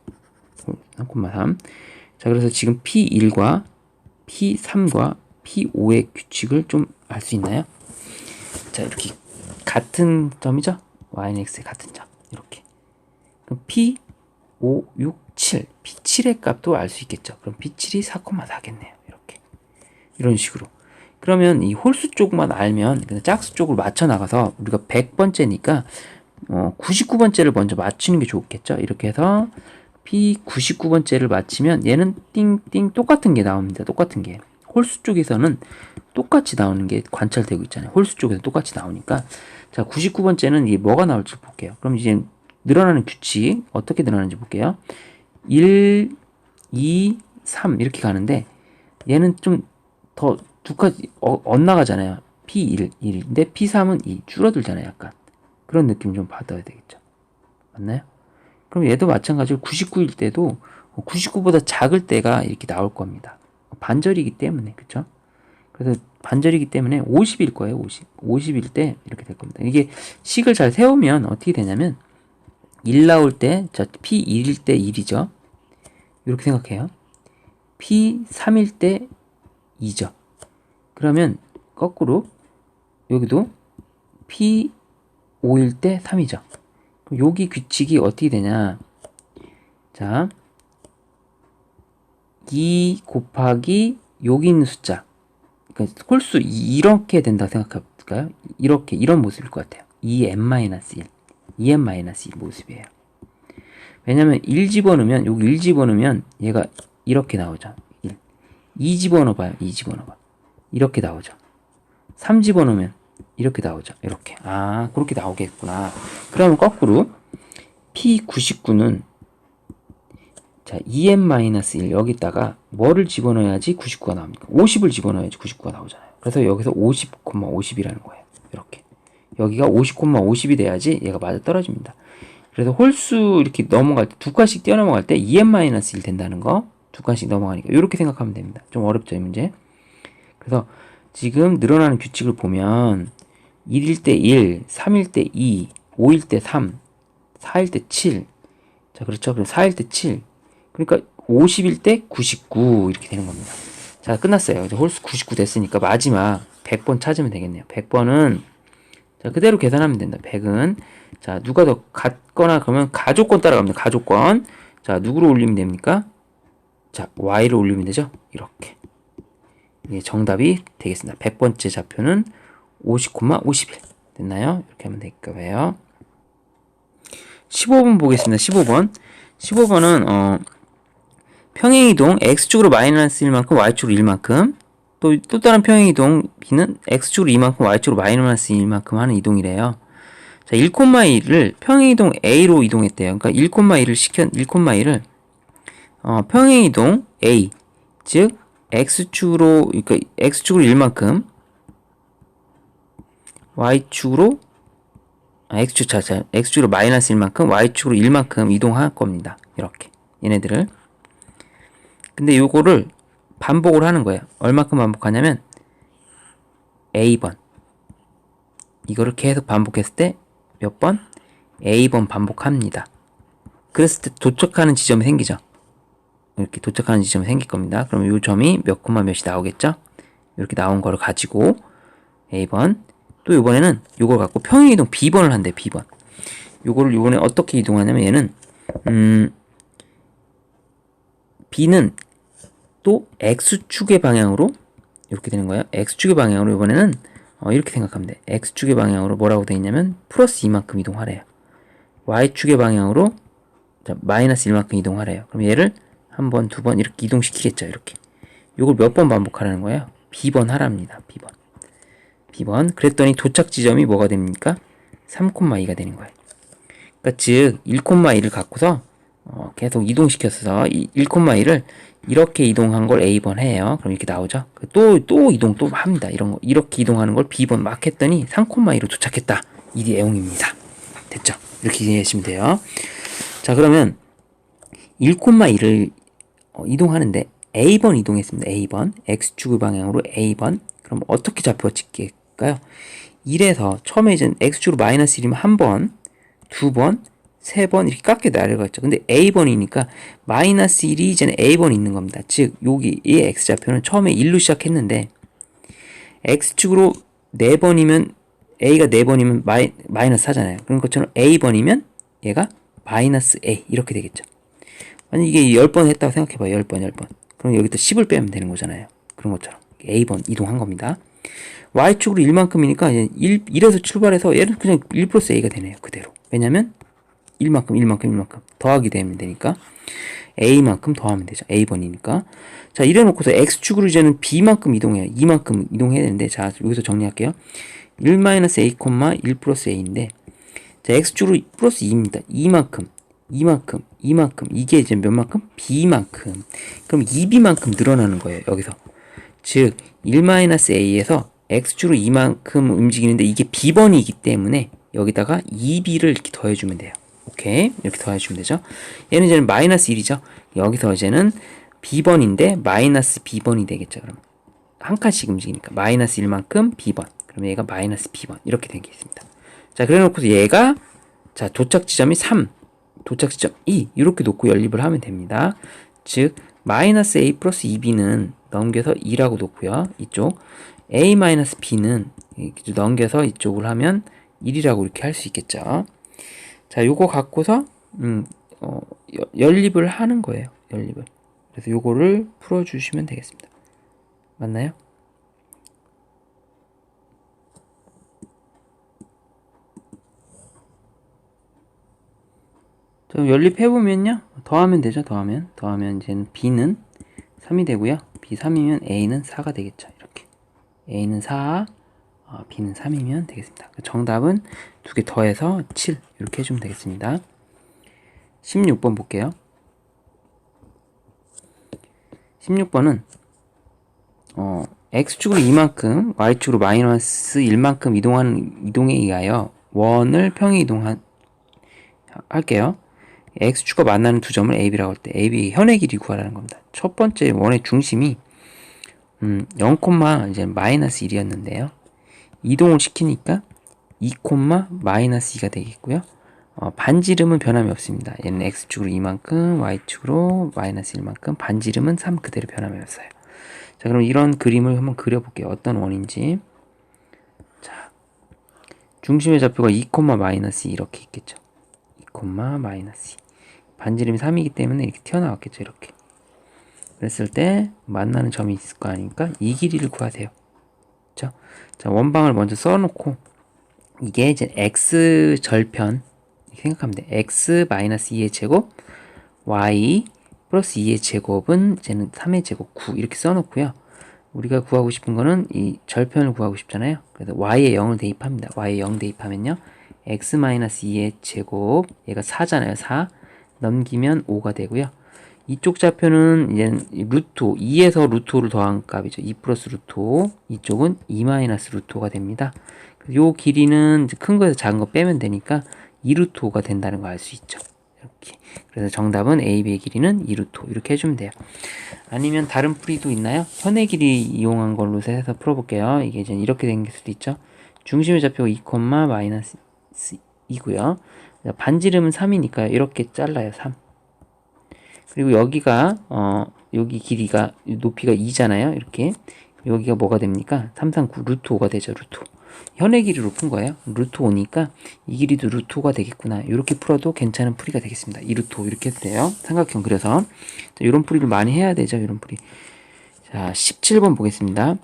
3,3. 자, 그래서 지금 P1과 P3과 P5의 규칙을 좀 알 수 있나요? 자, 이렇게 같은 점이죠? y는 x의 같은 점. 이렇게. 그럼 P5, 6, 7. P7의 값도 알 수 있겠죠? 그럼 P7이 4,4겠네요. 이렇게. 이런 식으로. 그러면 이 홀수 쪽만 알면 그냥 짝수 쪽으로 맞춰 나가서 우리가 100번째니까 99번째를 먼저 맞추는 게 좋겠죠? 이렇게 해서 P99번째를 맞히면 얘는 띵띵 똑같은 게 나옵니다. 똑같은 게. 홀수 쪽에서는 똑같이 나오는 게 관찰되고 있잖아요. 홀수 쪽에서 똑같이 나오니까. 자, 99번째는 이게 뭐가 나올지 볼게요. 그럼 이제 늘어나는 규칙 어떻게 늘어나는지 볼게요. 1, 2, 3 이렇게 가는데 얘는 좀 더 두 가지 엇나가잖아요. P1, 1인데 P3은 2 줄어들잖아요. 약간 그런 느낌 좀 받아야 되겠죠. 맞나요? 그럼 얘도 마찬가지로 99일 때도 99보다 작을 때가 이렇게 나올 겁니다. 반절이기 때문에, 그쵸? 그래서 반절이기 때문에 50일 거예요. 50일 때 이렇게 될 겁니다. 이게 식을 잘 세우면 어떻게 되냐면 1 나올 때, 자, P1일 때 1이죠. 이렇게 생각해요. P3일 때 2죠. 그러면 거꾸로 여기도 P5일 때 3이죠. 그럼 여기 규칙이 어떻게 되냐? 자, 2 곱하기 여기 있는 숫자. 그러니까 홀수 이렇게 된다고 생각할까요? 이렇게 이런 모습일 것 같아요. 2n-1, 2n-1 모습이에요. 왜냐면 1 집어넣으면 여기 1 집어넣으면 얘가 이렇게 나오죠. 1. 2 집어넣어봐요. 2 집어넣어봐. 이렇게 나오죠. 3 집어넣으면 이렇게 나오죠. 이렇게. 아, 그렇게 나오겠구나. 그러면 거꾸로 P99는 자, 2n-1 여기다가 뭐를 집어넣어야지 99가 나옵니까? 50을 집어넣어야지 99가 나오잖아요. 그래서 여기서 50,50이라는 거예요. 이렇게. 여기가 50,50이 돼야지 얘가 맞아 떨어집니다. 그래서 홀수 이렇게 넘어갈 때, 두 칸씩 뛰어넘어갈 때 2n-1 된다는 거, 두 칸씩 넘어가니까 이렇게 생각하면 됩니다. 좀 어렵죠, 이 문제? 그래서 지금 늘어나는 규칙을 보면 1일 때 1, 3일 때 2, 5일 때 3, 4일 때 7. 자, 그렇죠? 그럼 4일 때 7. 그러니까 50일 때 99 이렇게 되는 겁니다. 자, 끝났어요. 이제 홀수 99 됐으니까 마지막 100번 찾으면 되겠네요. 100번은 자, 그대로 계산하면 된다. 100은 자, 누가 더 같거나 그러면 가족권 따라갑니다. 가족권. 자, 누구로 올리면 됩니까? 자, y를 올리면 되죠? 이렇게. 이게 정답이 되겠습니다. 100번째 좌표는 50,51 됐나요? 이렇게 하면 될까요? 15번 보겠습니다. 15번. 15번은 평행이동 x축으로 마이너스 1만큼 y축으로 1만큼 또 다른 평행이동 b는 x축으로 2만큼 y축으로 마이너스 1만큼 하는 이동이래요. 자, 1,1을 평행이동 a로 이동했대요. 그러니까 1,1을 평행이동 a 즉 x축으로 그러니까 x축으로 1만큼 y축으로 x축으로 마이너스 1만큼 y축으로 1만큼 이동할 겁니다. 이렇게 얘네들을 근데 요거를 반복을 하는 거예요. 얼마큼 반복하냐면 A번 이거를 계속 반복했을 때 몇 번? A번 반복합니다. 그랬을 때 도착하는 지점이 생기죠. 이렇게 도착하는 지점이 생길 겁니다. 그럼 요 점이 몇 콤마 몇이 나오겠죠? 이렇게 나온 거를 가지고 A번 또 이번에는 요걸 갖고 평행이동 B번을 한대. B번 요거를 이번에 어떻게 이동하냐면 얘는 B는 또 X축의 방향으로 이렇게 되는 거예요. X축의 방향으로 이번에는 이렇게 생각하면 돼. X축의 방향으로 뭐라고 되어 있냐면 플러스 2만큼 이동하래요. Y축의 방향으로 마이너스 1만큼 이동하래요. 그럼 얘를 한 번, 두 번 이렇게 이동시키겠죠. 이렇게. 이걸 몇 번 반복하라는 거예요? B번 하랍니다. B번. 그랬더니 도착 지점이 뭐가 됩니까? 3,2가 되는 거예요. 그러니까 즉 1,2를 갖고서 계속 이동시켰어서 1,2를 이렇게 이동한 걸 A번 해요. 그럼 이렇게 나오죠. 또 이동 또 합니다. 이런 거 이렇게 이동하는 걸 B번 막 했더니 3,2로 도착했다. 이 내용입니다. 됐죠? 이렇게 이해하시면 돼요. 자, 그러면 1,2를 이동하는데 A번 이동했습니다. A번 X축의 방향으로 A번. 그럼 어떻게 좌표가 찍힐까요? 1에서 처음에 이제 X축으로 마이너스 1이면 한 번, 두 번, 세 번 이렇게 깎여 내려갔죠. 근데 A번이니까 마이너스 1이 이제는 A번이 있는 겁니다. 즉 여기 이 X좌표는 처음에 1로 시작했는데 X축으로 4번이면 A가 4번이면 마이너스 하잖아요. 그런 것처럼 A번이면 얘가 마이너스 A 이렇게 되겠죠. 아니 이게 10번 했다고 생각해봐요. 10번. 그럼 여기다 10을 빼면 되는 거잖아요. 그런 것처럼 A번 이동한 겁니다. Y축으로 1만큼이니까 1에서 출발해서 얘는 그냥 1 플러스 A가 되네요. 그대로. 왜냐면 1만큼 더하기 되면 되니까 A만큼 더하면 되죠. A번이니까. 자, 이래 놓고서 X축으로 이제는 B만큼 이동해요. 2만큼 이동해야 되는데, 자, 여기서 정리할게요. 1-A, 1 플러스 A인데, 자, X축으로 플러스 2입니다. 2만큼. 이게 이제 몇 만큼? B만큼. 그럼 2B만큼 늘어나는 거예요, 여기서. 즉, 1-A에서 X축으로 2만큼 움직이는데, 이게 B번이기 때문에, 여기다가 2B를 이렇게 더해주면 돼요. 오케이. 이렇게 더해주면 되죠. 얘는 이제는 마이너스 1이죠. 여기서 이제는 B번인데, 마이너스 B번이 되겠죠, 그럼. 한 칸씩 움직이니까. 마이너스 1만큼 B번. 그럼 얘가 마이너스 B번. 이렇게 되겠습니다. 자, 그래 놓고서 얘가, 자, 도착 지점이 3, 도착 지점 2, 이렇게 놓고 연립을 하면 됩니다. 즉, 마이너스 A 플러스 2B는 넘겨서 2라고 놓고요. 이쪽. A 마이너스 B는 넘겨서 이쪽을 하면 1이라고 이렇게 할 수 있겠죠. 자, 요거 갖고서, 연립을 하는 거예요. 연립을. 그래서 요거를 풀어주시면 되겠습니다. 맞나요? 좀 연립해보면요. 더하면 되죠. 더하면 이제는 B는 3이 되고요. B 3이면 A는 4가 되겠죠. 이렇게. A는 4, B는 3이면 되겠습니다. 정답은 두 개 더해서 7. 이렇게 해주면 되겠습니다. 16번 볼게요. 16번은, X축으로 2만큼, Y축으로 마이너스 1만큼 이동에 의하여 원을 평행 할게요. X축과 만나는 두 점을 AB라고 할 때 AB 현의 길이 구하라는 겁니다. 첫 번째 원의 중심이 0, 이제 마이너스 1이었는데요. 이동을 시키니까 2, 마이너스 2가 되겠고요. 반지름은 변함이 없습니다. 얘는 X축으로 2만큼, Y축으로 마이너스 1만큼, 반지름은 3 그대로 변함이 없어요. 자, 그럼 이런 그림을 한번 그려볼게요. 어떤 원인지. 자, 중심의 좌표가 2, 마이너스 2 이렇게 있겠죠. 2, 마이너스 2. 반지름이 3이기 때문에 이렇게 튀어나왔겠죠. 이렇게. 그랬을 때 만나는 점이 있을 거 아닙니까? 이 길이를 구하세요. 그렇죠? 자, 원방을 먼저 써놓고 이게 이제 x 절편 생각하면 돼. x 마이너스 2의 제곱 y 플러스 2의 제곱은 이제는 3의 제곱 9 이렇게 써놓고요. 우리가 구하고 싶은 거는 이 절편을 구하고 싶잖아요. 그래서 y에 0을 대입합니다. y에 0 대입하면요. x 마이너스 2의 제곱 얘가 4잖아요. 4 넘기면 5가 되고요. 이쪽 좌표는 이제 루트 5, 2에서 루트 5를 더한 값이죠. 2 플러스 루트 5. 이쪽은 2 마이너스 루트 5가 됩니다. 요 길이는 큰 거에서 작은 거 빼면 되니까 2 루트 5가 된다는 거 알 수 있죠. 이렇게. 그래서 정답은 AB의 길이는 2 루트 5. 이렇게 해주면 돼요. 아니면 다른 풀이도 있나요? 현의 길이 이용한 걸로 해서 풀어볼게요. 이게 이제 이렇게 생길 수도 있죠. 중심의 좌표가 2, 마이너스 2고요. 반지름은 3이니까 이렇게 잘라요. 3. 그리고 여기가 여기 길이가 높이가 2잖아요. 이렇게 여기가 뭐가 됩니까? 3, 3, 9 루트 5가 되죠. 루트 5. 현의 길이로 푼 거예요. 루트 5니까 이 길이도 루트 5가 되겠구나. 이렇게 풀어도 괜찮은 풀이가 되겠습니다. 2 루트 5 이렇게 해도 돼요. 삼각형 그래서 이런 풀이를 많이 해야 되죠. 이런 풀이. 자, 17번 보겠습니다.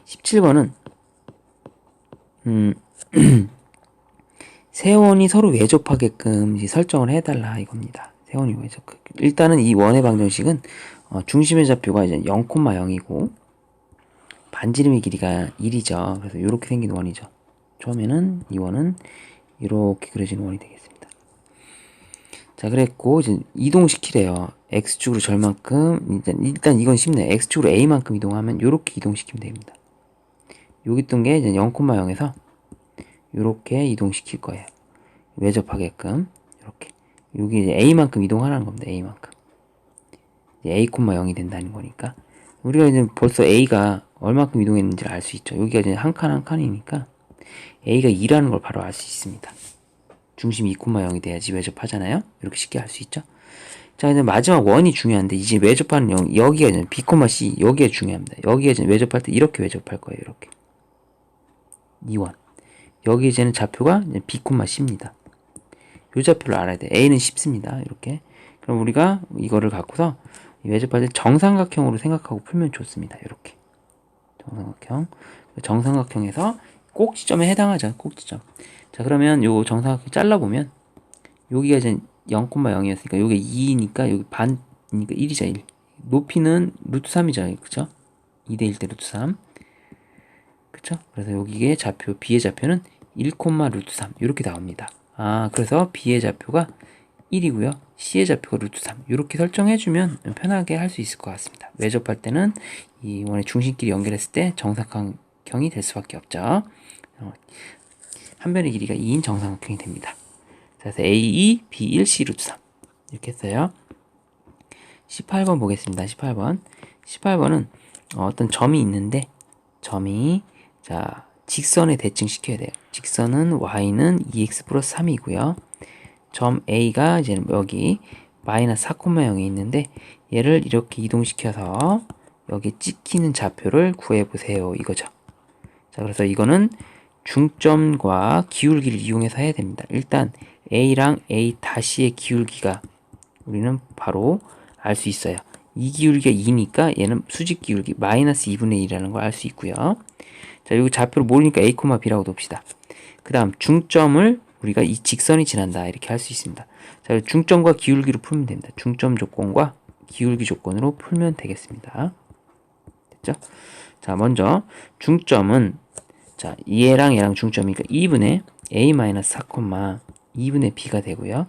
17번은 세원이 서로 외접하게끔 이제 설정을 해달라 이겁니다. 세원이 외접. 일단은 이 원의 방정식은 중심의 좌표가 이제 0,0이고 반지름의 길이가 1이죠. 그래서 이렇게 생긴 원이죠. 처음에는 이 원은 이렇게 그려지는 원이 되겠습니다. 자, 그랬고 이제 이동시키래요. x축으로 절만큼 일단 이건 쉽네요. x축으로 a만큼 이동하면 이렇게 이동시키면 됩니다. 여기 있던 게 이제 0,0에서 이렇게 이동시킬 거예요. 외접하게끔 이렇게. 여기 이제 a만큼 이동하라는 겁니다. a만큼. 이제 a,0이 된다는 거니까. 우리가 이제 벌써 a가 얼마큼 이동했는지를 알 수 있죠. 여기가 이제 한 칸 한 칸이니까 a가 2라는 걸 바로 알 수 있습니다. 중심이 2,0이 돼야지 외접하잖아요. 이렇게 쉽게 알 수 있죠. 자, 이제 마지막 원이 중요한데 이제 외접하는 여기가 이제 b, c 여기가 중요합니다. 여기가 이제 외접할 때 이렇게 외접할 거예요. 이렇게. 이 원. 여기 이제는 좌표가 이제 b, c입니다. 이 좌표를 알아야 돼. a는 10입니다. 이렇게. 그럼 우리가 이거를 갖고서 외접할 때 정삼각형으로 생각하고 풀면 좋습니다. 이렇게. 정삼각형에서 꼭지점에 해당하죠. 꼭지점. 자, 그러면 요 정삼각형 잘라보면 여기가 이제 0,0이었으니까 여기가 2니까 여기 반이니까 1이죠. 1. 높이는 루트 3이죠. 그쵸? 2대 1대 루트 3. 그쵸? 그래서 여기에 좌표, B의 좌표는 1, 루트 3 이렇게 나옵니다. 그래서 B의 좌표가 1이고요. C의 좌표가 루트 3 이렇게 설정해주면 편하게 할 수 있을 것 같습니다. 외접할 때는 이 원의 중심끼리 연결했을 때 정사각형이 될 수밖에 없죠. 한 변의 길이가 2인 정사각형이 됩니다. 그래서 A2, B1, C 루트 3 이렇게 했어요. 18번 보겠습니다. 18번은 어떤 점이 있는데 점이 자 직선에 대칭시켜야 돼요. 직선은 y는 2x 플러스 3이고요. 점 A가 이제 여기 마이너스 4,0이 있는데 얘를 이렇게 이동시켜서 여기 찍히는 좌표를 구해보세요. 이거죠. 자, 그래서 이거는 중점과 기울기를 이용해서 해야 됩니다. 일단 A랑 A 다시의 기울기가 우리는 바로 알 수 있어요. 이 기울기가 2니까 얘는 수직 기울기 마이너스 2분의 1이라는 걸 알 수 있고요. 자, 여기 좌표를 모르니까 A, B라고 둡시다. 그 다음 중점을 우리가 이 직선이 지난다 이렇게 할 수 있습니다. 자, 중점과 기울기로 풀면 됩니다. 중점 조건과 기울기 조건으로 풀면 되겠습니다. 됐죠? 자, 먼저 중점은 자, 얘랑 중점이니까 2분의 A-4, 2분의 B가 되고요.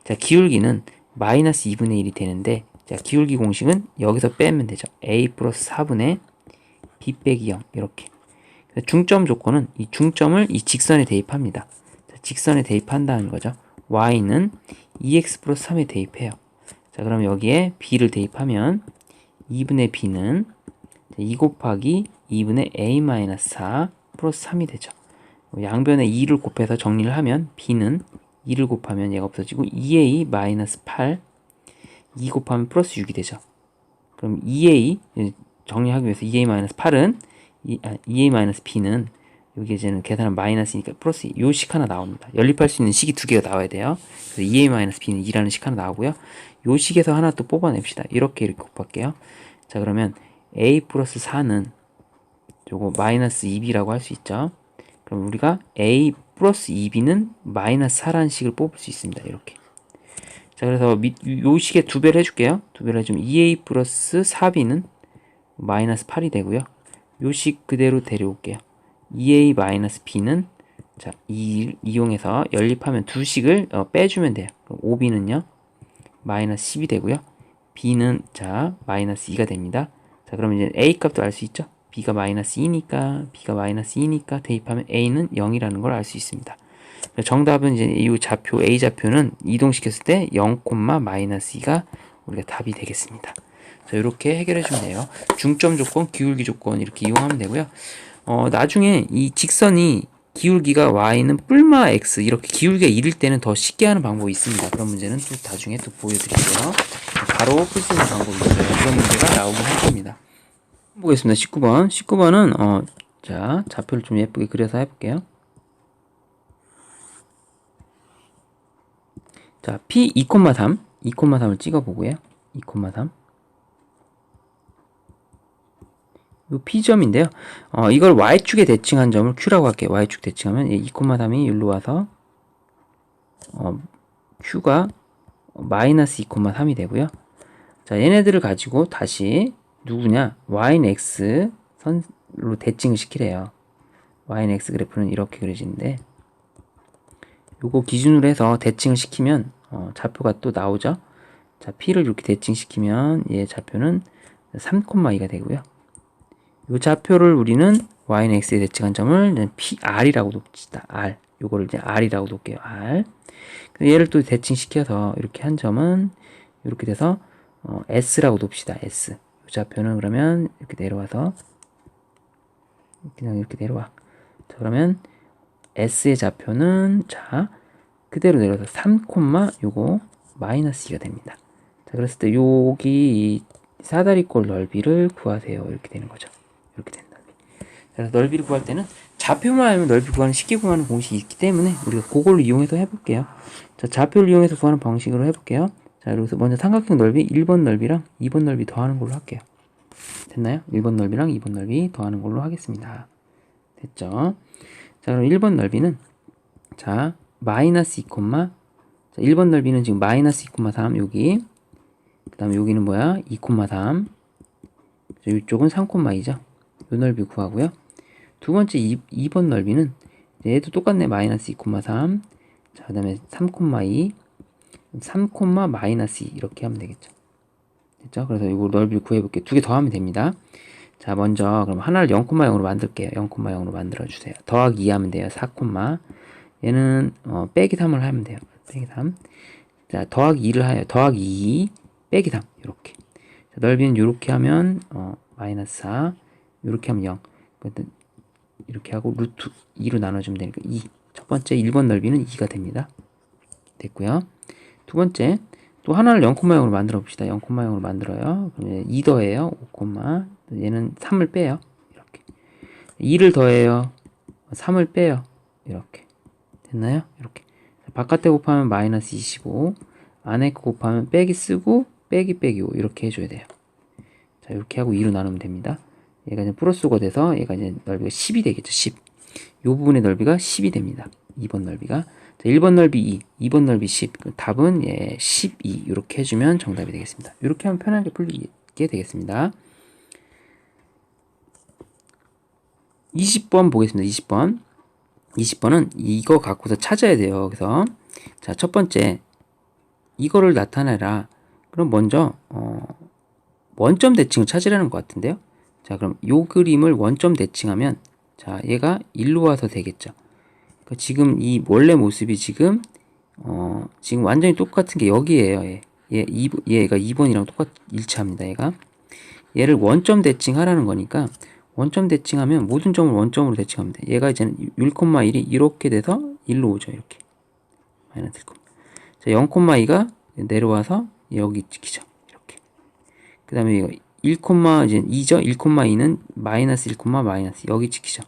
자, 기울기는 마이너스 2분의 1이 되는데 자, 기울기 공식은 여기서 빼면 되죠. A 플러스 4분의 B 빼기 0 이렇게. 중점 조건은 이 중점을 이 직선에 대입합니다. 자, 직선에 대입한다는 거죠. y는 2x 플러스 3에 대입해요. 자, 그럼 여기에 b를 대입하면 2분의 b는 2 곱하기 2분의 a-4 플러스 3이 되죠. 양변에 2를 곱해서 정리를 하면 b는 2를 곱하면 얘가 없어지고 2a-8 2 곱하면 플러스 6이 되죠. 그럼 2a 정리하기 위해서 2a-8은 2a-b는 여기 이제는 계산은 마이너스니까 플러스 요 식 하나 나옵니다. 연립할 수 있는 식이 두 개가 나와야 돼요. 그래서 2a-b는 2라는 식 하나 나오고요. 요 식에서 하나 또 뽑아냅시다. 이렇게 곱할게요. 자, 그러면 a 플러스 4는 요거 마이너스 2b라고 할 수 있죠. 그럼 우리가 a 플러스 2b는 마이너스 4라는 식을 뽑을 수 있습니다. 이렇게. 자, 그래서 요 식에 두 배를 해줄게요. 두 배를 해주면 2a 플러스 4b는 마이너스 8이 되고요. 요 식 그대로 데려올게요. 2a-b는 자, 이용해서 연립하면 두 식을 빼주면 돼요. 그럼 5b는요 마이너스 10이 되고요. b는 자 마이너스 2가 됩니다. 자, 그러면 이제 a 값도 알 수 있죠. b가 마이너스 2니까 대입하면 a는 0이라는 걸 알 수 있습니다. 정답은 이제 이 좌표 a 좌표는 이동시켰을 때 0, 마이너스 2가 우리가 답이 되겠습니다. 자, 이렇게 해결해 주면 돼요. 중점 조건, 기울기 조건 이렇게 이용하면 되고요. 나중에 이 직선이 기울기가 y는 뿔마 x 이렇게 기울기가 1일 때는 더 쉽게 하는 방법이 있습니다. 그런 문제는 또 나중에 또 보여드릴게요. 바로 풀 수 있는 방법이 있어요. 그런 문제가 나오긴 할 겁니다. 보겠습니다. 19번. 19번은 자, 좌표를 좀 예쁘게 그려서 해볼게요. 자, P 2,3 2,3을 찍어보고요. 2,3 이 P점인데요. 이걸 Y축에 대칭한 점을 Q라고 할게요. Y축 대칭하면 2,3이 여기로 와서 Q가 마이너스 2,3이 되고요. 자, 얘네들을 가지고 다시 누구냐? Y는 X 선로 대칭을 시키래요. Y는 X 그래프는 이렇게 그려지는데 요거 기준으로 해서 대칭을 시키면 좌표가 또 나오죠. 자, P를 이렇게 대칭시키면 얘 좌표는 3,2가 되고요. 이 좌표를 우리는 y는 x에 대칭한 점을 PR이라고 놓읍시다. R. 요거를 이제 R이라고 놓을게요. R. 얘를 또 대칭시켜서 이렇게 한 점은 이렇게 돼서 S라고 놓읍시다. S. 이 좌표는 그러면 이렇게 내려와서 그냥 이렇게 내려와. 자, 그러면 S의 좌표는 자 그대로 내려서 3, 요거 마이너스 2가 됩니다. 자, 그랬을 때 여기 사다리꼴 넓이를 구하세요. 이렇게 되는 거죠. 이렇게 된다. 그래서 넓이를 구할 때는 좌표만 알면 넓이 구하는 쉽게 구하는 공식이 있기 때문에 우리가 그걸로 이용해서 해볼게요. 자, 좌표를 이용해서 구하는 방식으로 해볼게요. 자, 여기서 먼저 삼각형 넓이 1번 넓이랑 2번 넓이 더하는 걸로 할게요. 됐나요? 1번 넓이랑 2번 넓이 더하는 걸로 하겠습니다. 됐죠? 자, 그럼 1번 넓이는 자 마이너스 2, 자, 1번 넓이는 지금 마이너스 2,3 여기. 그 다음에 여기는 뭐야? 2,3. 이쪽은 3,2죠. 요 넓이 구하고요. 두 번째 2번 넓이는 얘도 똑같네. 마이너스 2,3. 자, 그 다음에 3,2. 3, 마이너스 2 이렇게 하면 되겠죠. 됐죠? 그래서 이거 넓이를 구해볼게요. 두 개 더 하면 됩니다. 자, 먼저 그럼 하나를 0,0으로 만들게요. 0,0으로 만들어주세요. 더하기 2 하면 돼요. 4, 얘는 빼기 3을 하면 돼요. 빼기 3. 자, 더하기 2를 하여 더하기 2 빼기 3 이렇게. 자, 넓이는 이렇게 하면 마이너스 4 이렇게 하면 0. 이렇게 하고 루트 2로 나눠주면 되니까 2. 첫 번째 1번 넓이는 2가 됩니다. 됐고요. 두 번째 또 하나를 0,0으로 만들어 봅시다. 0,0으로 만들어요. 그러면 2 더해요. 5, 얘는 3을 빼요. 이렇게. 2를 더해요. 3을 빼요. 이렇게. 됐나요? 이렇게. 바깥에 곱하면 마이너스 25. 안에 거 곱하면 빼기 쓰고 빼기 5 이렇게 해줘야 돼요. 자, 이렇게 하고 2로 나누면 됩니다. 얘가 이제 플러스가 돼서 얘가 이제 넓이가 10이 되겠죠. 10. 요 부분의 넓이가 10이 됩니다. 2번 넓이가. 자, 1번 넓이 2, 2번 넓이 10. 답은 12 이렇게 해주면 정답이 되겠습니다. 이렇게 하면 편하게 풀리게 되겠습니다. 20번 보겠습니다. 20번. 20번은 이거 갖고서 찾아야 돼요. 그래서 자, 첫 번째 이거를 나타내라. 그럼 먼저 원점 대칭을 찾으라는 것 같은데요. 자, 그럼 요 그림을 원점 대칭하면 자, 얘가 일로 와서 되겠죠. 그러니까 지금 이 원래 모습이 지금 지금 완전히 똑같은 게 여기에요. 얘가 2번이랑 일치합니다. 얘를 원점 대칭하라는 거니까 원점 대칭하면 모든 점을 원점으로 대칭하면 돼. 얘가 이제는 1,1이 이렇게 돼서 1로 오죠. 이렇게. 마이너스 1, 자, 0,2가 내려와서 여기 찍히죠. 이렇게. 그 다음에 이거 1, 이제 2죠. 1,2는 마이너스 1, 마이너스 여기 찍히죠.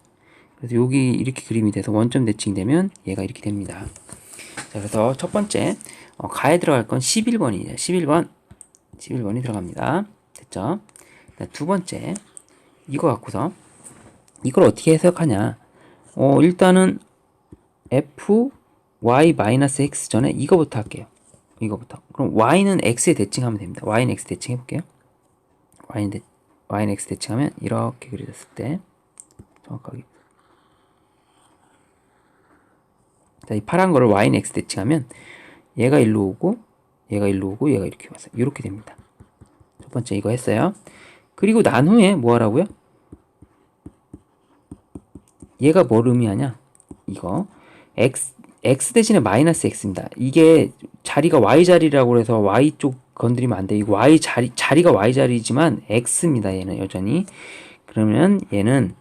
그래서 여기 이렇게 그림이 돼서 원점 대칭되면 얘가 이렇게 됩니다. 자, 그래서 첫 번째 가에 들어갈 건 11번이에요. 11번이 들어갑니다. 됐죠? 두 번째 이거 갖고서 이걸 어떻게 해석하냐? 일단은 f y-x 전에 이거부터 할게요. 이거부터. 그럼 y는 x에 대칭하면 됩니다. y는 x 대칭 해볼게요. y는 x 대칭하면 이렇게 그려졌을 때 정확하게. 자, 이 파란 거를 y는 x 대칭하면 얘가 일로 오고 얘가 일로 오고 얘가 이렇게 와서 이렇게 됩니다. 첫 번째 이거 했어요. 그리고 난 후에 뭐 하라고요? 얘가 뭘 의미하냐? 이거 x 대신에 마이너스 x입니다. 이게 자리가 y 자리라고 해서 y 쪽 건드리면 안 돼. 이거 y 자리가 y 자리지만 x입니다. 얘는 여전히. 그러면 얘는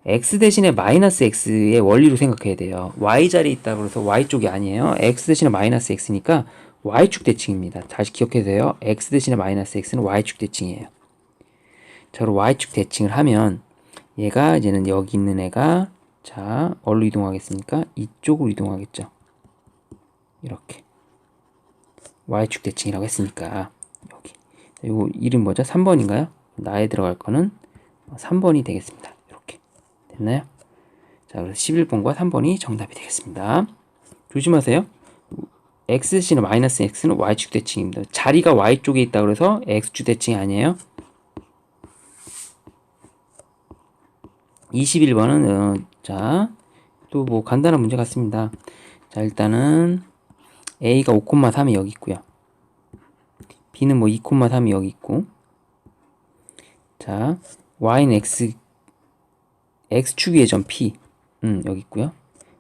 x 대신에 마이너스 x의 원리로 생각해야 돼요. y 자리에 있다고 해서 y 쪽이 아니에요. x 대신에 마이너스 x니까 y축 대칭입니다. 다시 기억해주세요. x 대신에 마이너스 x는 y축 대칭이에요. 자, 그럼 y축 대칭을 하면 얘가 이제는 여기 있는 애가 자, 어디로 이동하겠습니까? 이쪽으로 이동하겠죠. 이렇게. y축 대칭이라고 했으니까 여기. 이거 이름 뭐죠? 3번인가요? 나에 들어갈 거는 3번이 되겠습니다. 이렇게. 됐나요? 자, 그래서 11번과 3번이 정답이 되겠습니다. 조심하세요. x 대신에 마이너스 x는 y축 대칭입니다. 자리가 y쪽에 있다 그래서 x축 대칭이 아니에요. 21번은 자, 또 뭐 간단한 문제 같습니다. 자, 일단은 a가 5,3이 여기 있고요. b는 뭐 2,3이 여기 있고. 자, y는 x축 위의 점 p 여기 있고요.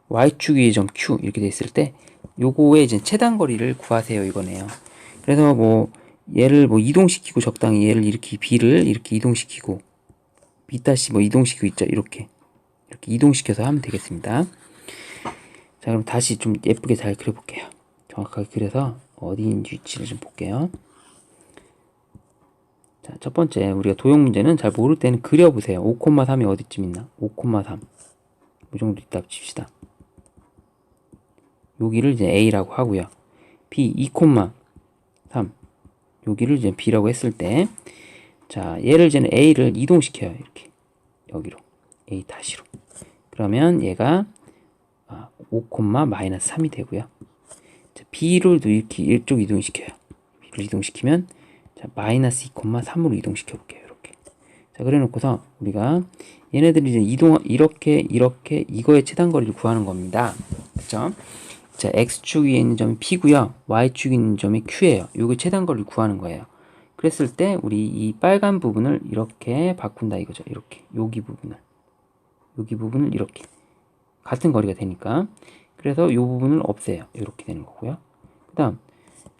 y축 위의 점 q 이렇게 돼 있을 때 요거의 이제 최단거리를 구하세요 이거네요. 그래서 뭐 얘를 뭐 이동시키고 적당히 얘를 이렇게 b를 이렇게 이동시키고 b 다시 뭐 이동시키고 있죠. 이렇게 이동시켜서 하면 되겠습니다. 자, 그럼 다시 좀 예쁘게 잘 그려볼게요. 정확하게 그려서 어디인지 위치를 좀 볼게요. 자, 첫 번째 우리가 도형 문제는 잘 모를 때는 그려보세요. 5,3이 어디쯤 있나? 5,3 이 정도 있다 칩시다. 여기를 이제 a라고 하고요. b 2,3 여기를 이제 b라고 했을 때 자, 얘를 이제는 a를 이동시켜요. 이렇게 여기로 a 다시로. 그러면 얘가 5, 마이너스 3이 되고요. b를 이렇게 이쪽 이동시켜요. b를 이동시키면 자, 마이너스 2,3으로 이동시켜 볼게요. 이렇게. 자, 그래 놓고서 우리가 얘네들이 이제 이렇게 이거의 최단거리를 구하는 겁니다. 그쵸? 자, x축 위에 있는 점이 p고요. y축 있는 점이 q예요. 요게 최단거리를 구하는 거예요. 그랬을 때 우리 이 빨간 부분을 이렇게 바꾼다 이거죠. 이렇게. 여기 부분을 이렇게. 같은 거리가 되니까. 그래서 요 부분을 없애요. 이렇게 되는 거고요. 그 다음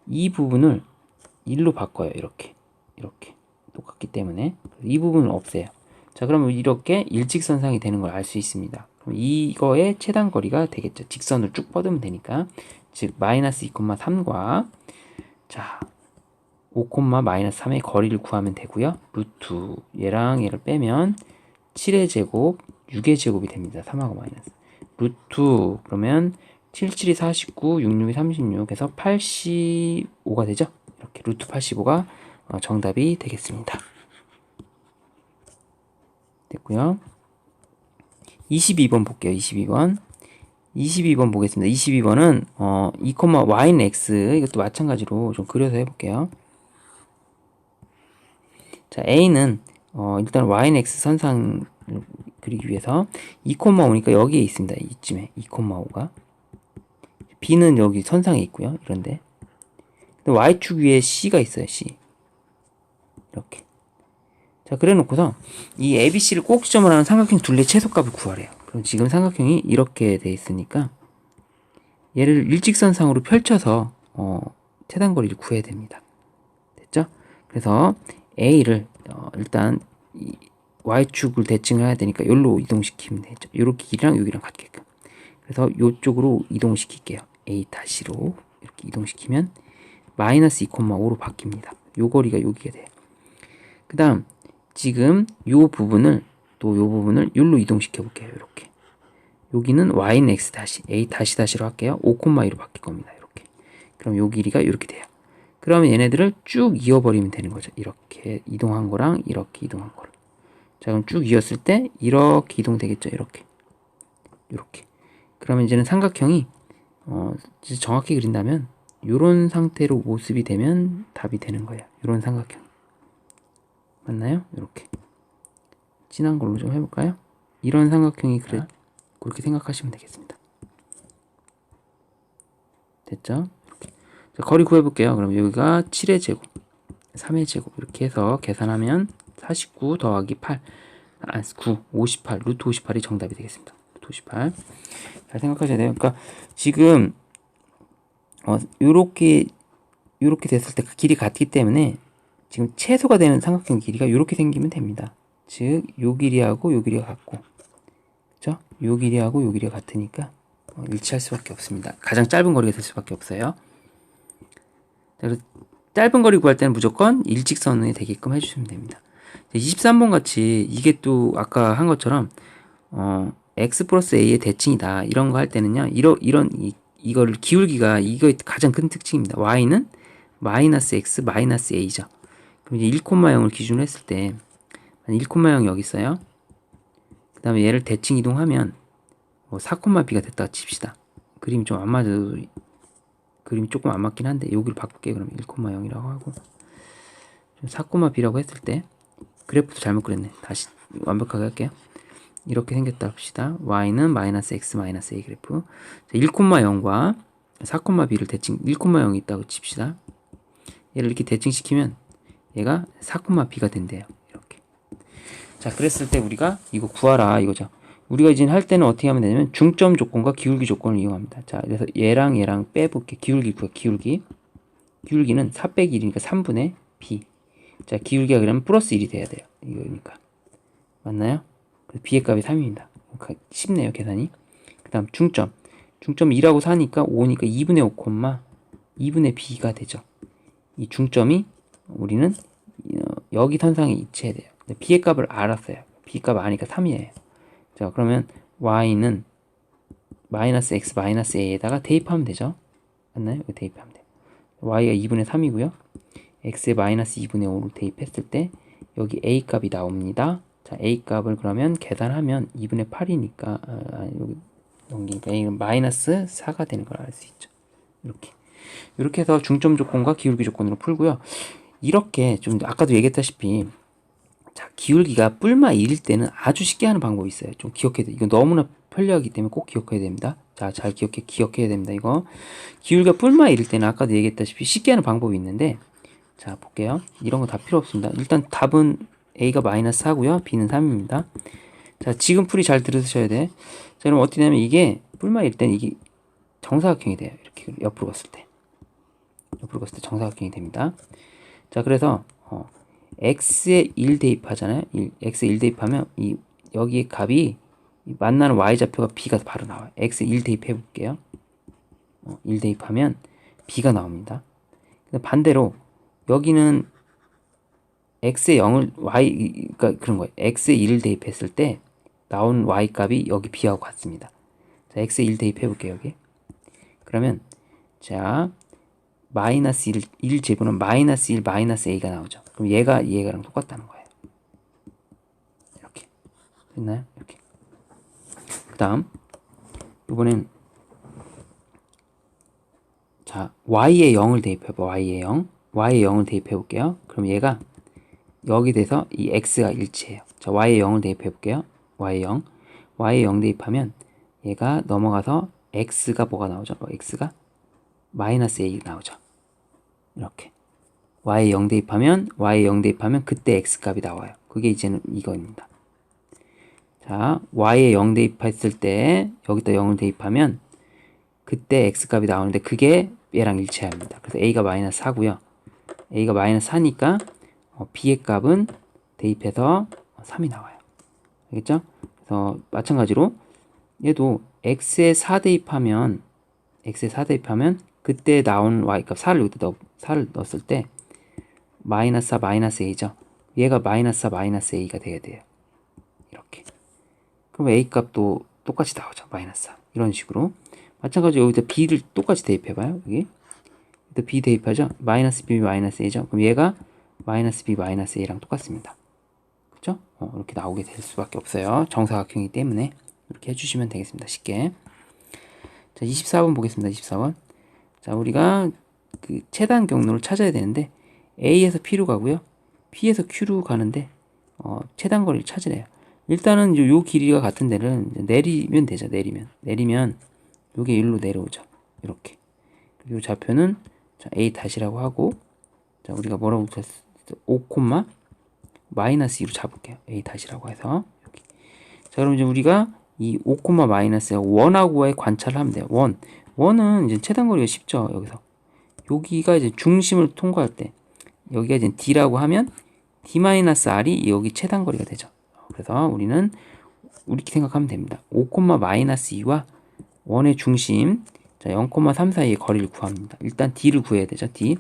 이 부분을 1로 바꿔요. 이렇게 똑같기 때문에 이 부분을 없애요. 자, 그러면 이렇게 일직선상이 되는 걸 알 수 있습니다. 그럼 이거의 최단거리가 되겠죠. 직선을 쭉 뻗으면 되니까. 즉 마이너스 2,3과 자 5, 마이너스 3의 거리를 구하면 되고요. 루트 얘랑 얘를 빼면 7의 제곱 6의 제곱이 됩니다. 3하고 마이너스 루트 그러면 7, 7이 49, 6, 6이 36 해서 85가 되죠. 이렇게 루트 85가 정답이 되겠습니다. 됐고요. 22번 볼게요. 22번 보겠습니다. 22번은 2, y는 x 이것도 마찬가지로 좀 그려서 해볼게요. 자, a는 일단 y는 x 선상을 그리기 위해서 2,5니까 여기에 있습니다. 이쯤에 2,5가 b는 여기 선상에 있고요. 이런데 y축 위에 c가 있어요. c 이렇게. 자, 그래 놓고서 이 ABC를 꼭지점을 하는 삼각형 둘레 최소값을 구하래요. 그럼 지금 삼각형이 이렇게 돼 있으니까 얘를 일직선상으로 펼쳐서 최단거리를 구해야 됩니다. 됐죠? 그래서 A를 일단 이 Y축을 대칭을 해야 되니까 여기로 이동시키면 되죠. 요렇게 길이랑 여기랑 같게끔. 그래서 요쪽으로 이동시킬게요. A-로 이렇게 이동시키면 마이너스 2,5로 바뀝니다. 요 거리가 여기가 돼요. 그 다음 지금 요 부분을 여기로 이동시켜 볼게요. 이렇게. 여기는 y는 x 다시 a 다시 다시로 할게요. 5,2로 바뀔 겁니다. 이렇게. 그럼 요 길이가 이렇게 돼요. 그러면 얘네들을 쭉 이어버리면 되는 거죠. 이렇게 이동한 거랑 이렇게 이동한 거를. 자, 그럼 쭉 이었을 때 이렇게 이동되겠죠. 이렇게. 그러면 이제는 삼각형이 정확히 그린다면 요런 상태로 모습이 되면 답이 되는 거예요. 요런 삼각형. 맞나요? 이렇게. 진한 걸로 좀 해볼까요? 이런 삼각형이 그렇게 생각하시면 되겠습니다. 됐죠? 자, 거리 구해볼게요. 그럼 여기가 7의 제곱, 3의 제곱 이렇게 해서 계산하면 49 더하기 8, 9, 58, 루트 58이 정답이 되겠습니다. 루트 58. 잘 생각하셔야 돼요. 그러니까 지금 요렇게 됐을 때 그 길이 같기 때문에 지금 최소가 되는 삼각형 길이가 이렇게 생기면 됩니다. 즉, 요 길이하고 요 길이가 같고, 그죠? 요 길이하고 요 길이가 같으니까 일치할 수밖에 없습니다. 가장 짧은 거리가 될 수밖에 없어요. 그래서 짧은 거리 구할 때는 무조건 일직선이 되게끔 해주시면 됩니다. 23번 같이 이게 또 아까 한 것처럼 x 플러스 a의 대칭이다 이런 거 할 때는요, 이거를 기울기가 이거의 가장 큰 특징입니다. y는 마이너스 x 마이너스 a죠. 그럼 이제 1,0을 기준으로 했을 때 1,0이 여기 있어요. 그 다음에 얘를 대칭 이동하면 4,b가 됐다 칩시다. 그림이 좀 안 맞아도 그림이 조금 안 맞긴 한데 여기를 바꿀게요. 그럼 1,0이라고 하고 4,b라고 했을 때 그래프도 잘못 그렸네. 다시 완벽하게 할게요. 이렇게 생겼다 합시다. y는 마이너스 x 마이너스 a 그래프. 1,0과 4,b를 대칭 1,0이 있다고 칩시다. 얘를 이렇게 대칭시키면 얘가 4,b가 된대요. 이렇게. 자, 그랬을 때 우리가 이거 구하라 이거죠. 우리가 이제 할 때는 어떻게 하면 되냐면 중점 조건과 기울기 조건을 이용합니다. 자, 그래서 얘랑 빼볼게. 기울기 구해. 기울기는 4 빼기 1이니까 3분의 b. 자, 기울기가 그러면 플러스 1이 돼야 돼요. 이거니까. 맞나요? 그래서 b의 값이 3입니다. 쉽네요, 계산이. 그 다음 중점. 중점 2라고 사니까 5니까 2분의 5, 2분의 b가 되죠. 이 중점이 우리는 여기 선상에 위치해야 돼요. b의 값을 알았어요. b 값 아니까 3이에요. 자, 그러면 y는 마이너스 x 마이너스 a에다가 대입하면 되죠. 맞나요? 여기 대입하면 돼요. y가 2분의 3이고요. x에 마이너스 2분의 5를 대입했을 때 여기 a 값이 나옵니다. 자, a 값을 그러면 계산하면 2분의 8이니까 여기 넘기니까 a는 마이너스 4가 되는 걸 알 수 있죠. 이렇게. 이렇게 해서 중점 조건과 기울기 조건으로 풀고요. 이렇게 좀 아까도 얘기했다시피 자, 기울기가 뿔마 1일 때는 아주 쉽게 하는 방법이 있어요. 좀 기억해야 돼. 이거 너무나 편리하기 때문에 꼭 기억해야 됩니다. 자, 잘 기억해야 됩니다. 이거 기울기가 뿔마 1일 때는 아까도 얘기했다시피 쉽게 하는 방법이 있는데, 자, 볼게요. 이런 거 다 필요 없습니다. 일단 답은 A가 마이너스 4고요. B는 3입니다. 자, 지금 풀이 잘 들으셔야 돼. 자, 그럼 어떻게 되냐면 이게 뿔마 1일 때는 이게 정사각형이 돼요. 이렇게 옆으로 갔을 때. 옆으로 갔을 때 정사각형이 됩니다. 자, 그래서 x에 1 대입하잖아요. x에 1 대입하면 여기에 값이 만나는 y좌표가 b가 바로 나와요. x에 1 대입해 볼게요. 1 대입하면 b가 나옵니다. 근데 반대로 여기는 x에 0을 그러니까 그런 거예요. x에 1을 대입했을 때 나온 y 값이 여기 b하고 같습니다. 자, x에 1 대입해 볼게요. 여기. 그러면 자, 마이너스 1 제곱은 마이너스 1 마이너스 a가 나오죠. 그럼 얘가랑 똑같다는 거예요. 이렇게 됐나요? 이렇게. 그 다음 이번엔 자, y에 0을 대입해봐. y에 0을 대입해 볼게요. 그럼 얘가 여기 돼서 이 x가 일치해요. 자, y에 0을 대입해 볼게요. y에 0 대입하면 얘가 넘어가서 x가 뭐가 나오죠? x가 마이너스 a 나오죠. 이렇게 y에 0 대입하면 그때 x 값이 나와요. 그게 이제는 이거입니다. 자, y에 0 대입했을 때 여기다 0을 대입하면 그때 x 값이 나오는데 그게 얘랑 일치해야 합니다. 그래서 a가 마이너스 4고요. a가 마이너스 4니까 b의 값은 대입해서 3이 나와요. 알겠죠? 그래서 마찬가지로 얘도 x에 4 대입하면 그때 나온 y값 4를 넣었을 때 마이너스 4 마이너스 a죠. 얘가 마이너스 4 마이너스 a가 돼야 돼요. 이렇게. 그럼 a 값도 똑같이 나오죠. 마이너스 4. 이런 식으로. 마찬가지로 여기다 b를 똑같이 대입해봐요. 여기. 여기다 b 대입하죠. 마이너스 b 마이너스 a죠. 그럼 얘가 마이너스 b 마이너스 a랑 똑같습니다. 그쵸? 이렇게 나오게 될 수밖에 없어요. 정사각형이기 때문에. 이렇게 해주시면 되겠습니다. 쉽게. 자, 24번 보겠습니다. 24번. 자, 우리가 그 최단 경로를 찾아야 되는데 A에서 P로 가고요. P에서 Q로 가는데 최단 거리를 찾으래요. 일단은 요 길이가 같은 데는 내리면 되죠. 내리면 요게 1로 내려오죠. 이렇게. 요 좌표는 자, A 다시라고 하고, 자, 우리가 뭐라고 쳤어? 5, 마이너스 2로 잡을게요. A 다시라고 해서 이렇게. 자, 그럼 이제 우리가 이 5, 마이너스 1하고의 관찰을 하면 돼요. 원은 이제 최단거리가 쉽죠. 여기서 여기가 이제 중심을 통과할 때 여기가 이제 D라고 하면 D-R이 여기 최단거리가 되죠. 그래서 우리는 이렇게 생각하면 됩니다. 5, 마이너스 2와 원의 중심 자 0,3 사이의 거리를 구합니다. 일단 D를 구해야 되죠. D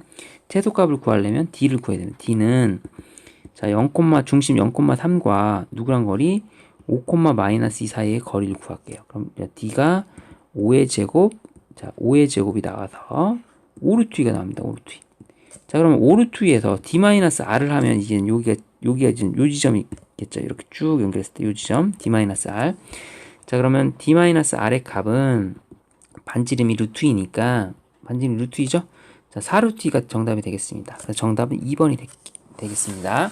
최소값을 구하려면 D를 구해야 됩니다. D는 자 0, 중심 0,3과 누구랑 거리 5, 마이너스 2 사이의 거리를 구할게요. 그럼 D가 5의 제곱 자 5의 제곱이 나와서 5루트가 나옵니다. 5루트. 자 그러면 5루트에서 D-R을 하면 이제 여기가 이제 요 지점이 있겠죠. 이렇게 쭉 연결했을 때 요 지점 D-R. 자 그러면 D-R의 값은 반지름이 루트이니까 반지름이 루트이죠. 자 4루트가 정답이 되겠습니다. 그래서 정답은 2번이 되겠습니다.